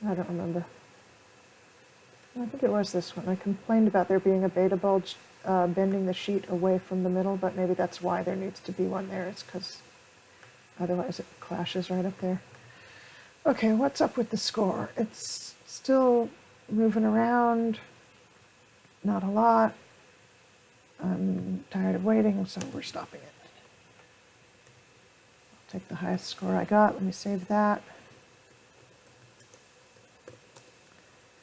I don't remember. I think it was this one. I complained about there being a beta bulge bending the sheet away from the middle, but maybe that's why there needs to be one there. It's because otherwise it clashes right up there. Okay, what's up with the score? It's still moving around, not a lot. I'm tired of waiting, so we're stopping it. I'll take the highest score I got. Let me save that.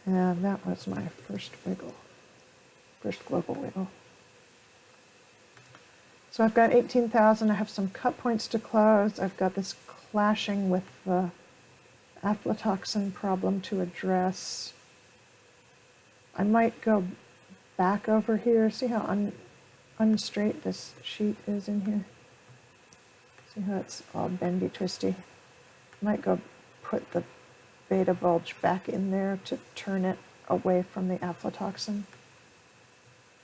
And that was my first wiggle, first global wiggle. So I've got 18,000. I have some cut points to close. I've got this clashing with the aflatoxin problem to address. I might go back over here. See how unstraight this sheet is in here? See how it's all bendy, twisty? I might go put the beta bulge back in there to turn it away from the aflatoxin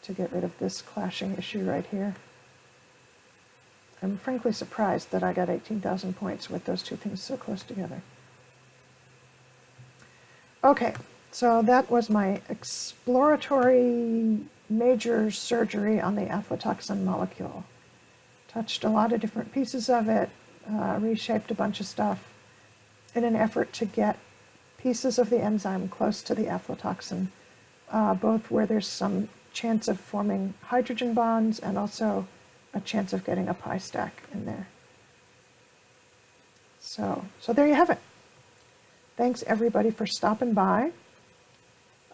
to get rid of this clashing issue right here. I'm frankly surprised that I got 18,000 points with those two things so close together. Okay, so that was my exploratory major surgery on the aflatoxin molecule. Touched a lot of different pieces of it, reshaped a bunch of stuff in an effort to get pieces of the enzyme close to the aflatoxin, both where there's some chance of forming hydrogen bonds and also a chance of getting a pi stack in there. So there you have it. Thanks everybody for stopping by.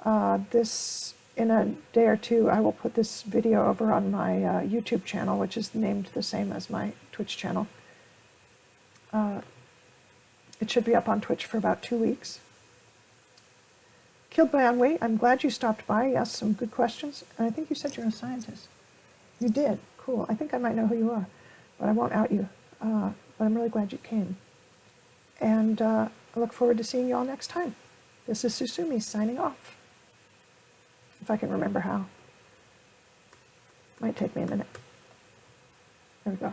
In a day or two, I will put this video over on my YouTube channel, which is named the same as my Twitch channel. It should be up on Twitch for about 2 weeks. Killed by Ennui, I'm glad you stopped by. You asked some good questions. And I think you said you're a scientist. You did. Cool. I think I might know who you are, but I won't out you. But I'm really glad you came. And I look forward to seeing you all next time. This is Susumi signing off. If I can remember how. Might take me a minute. There we go.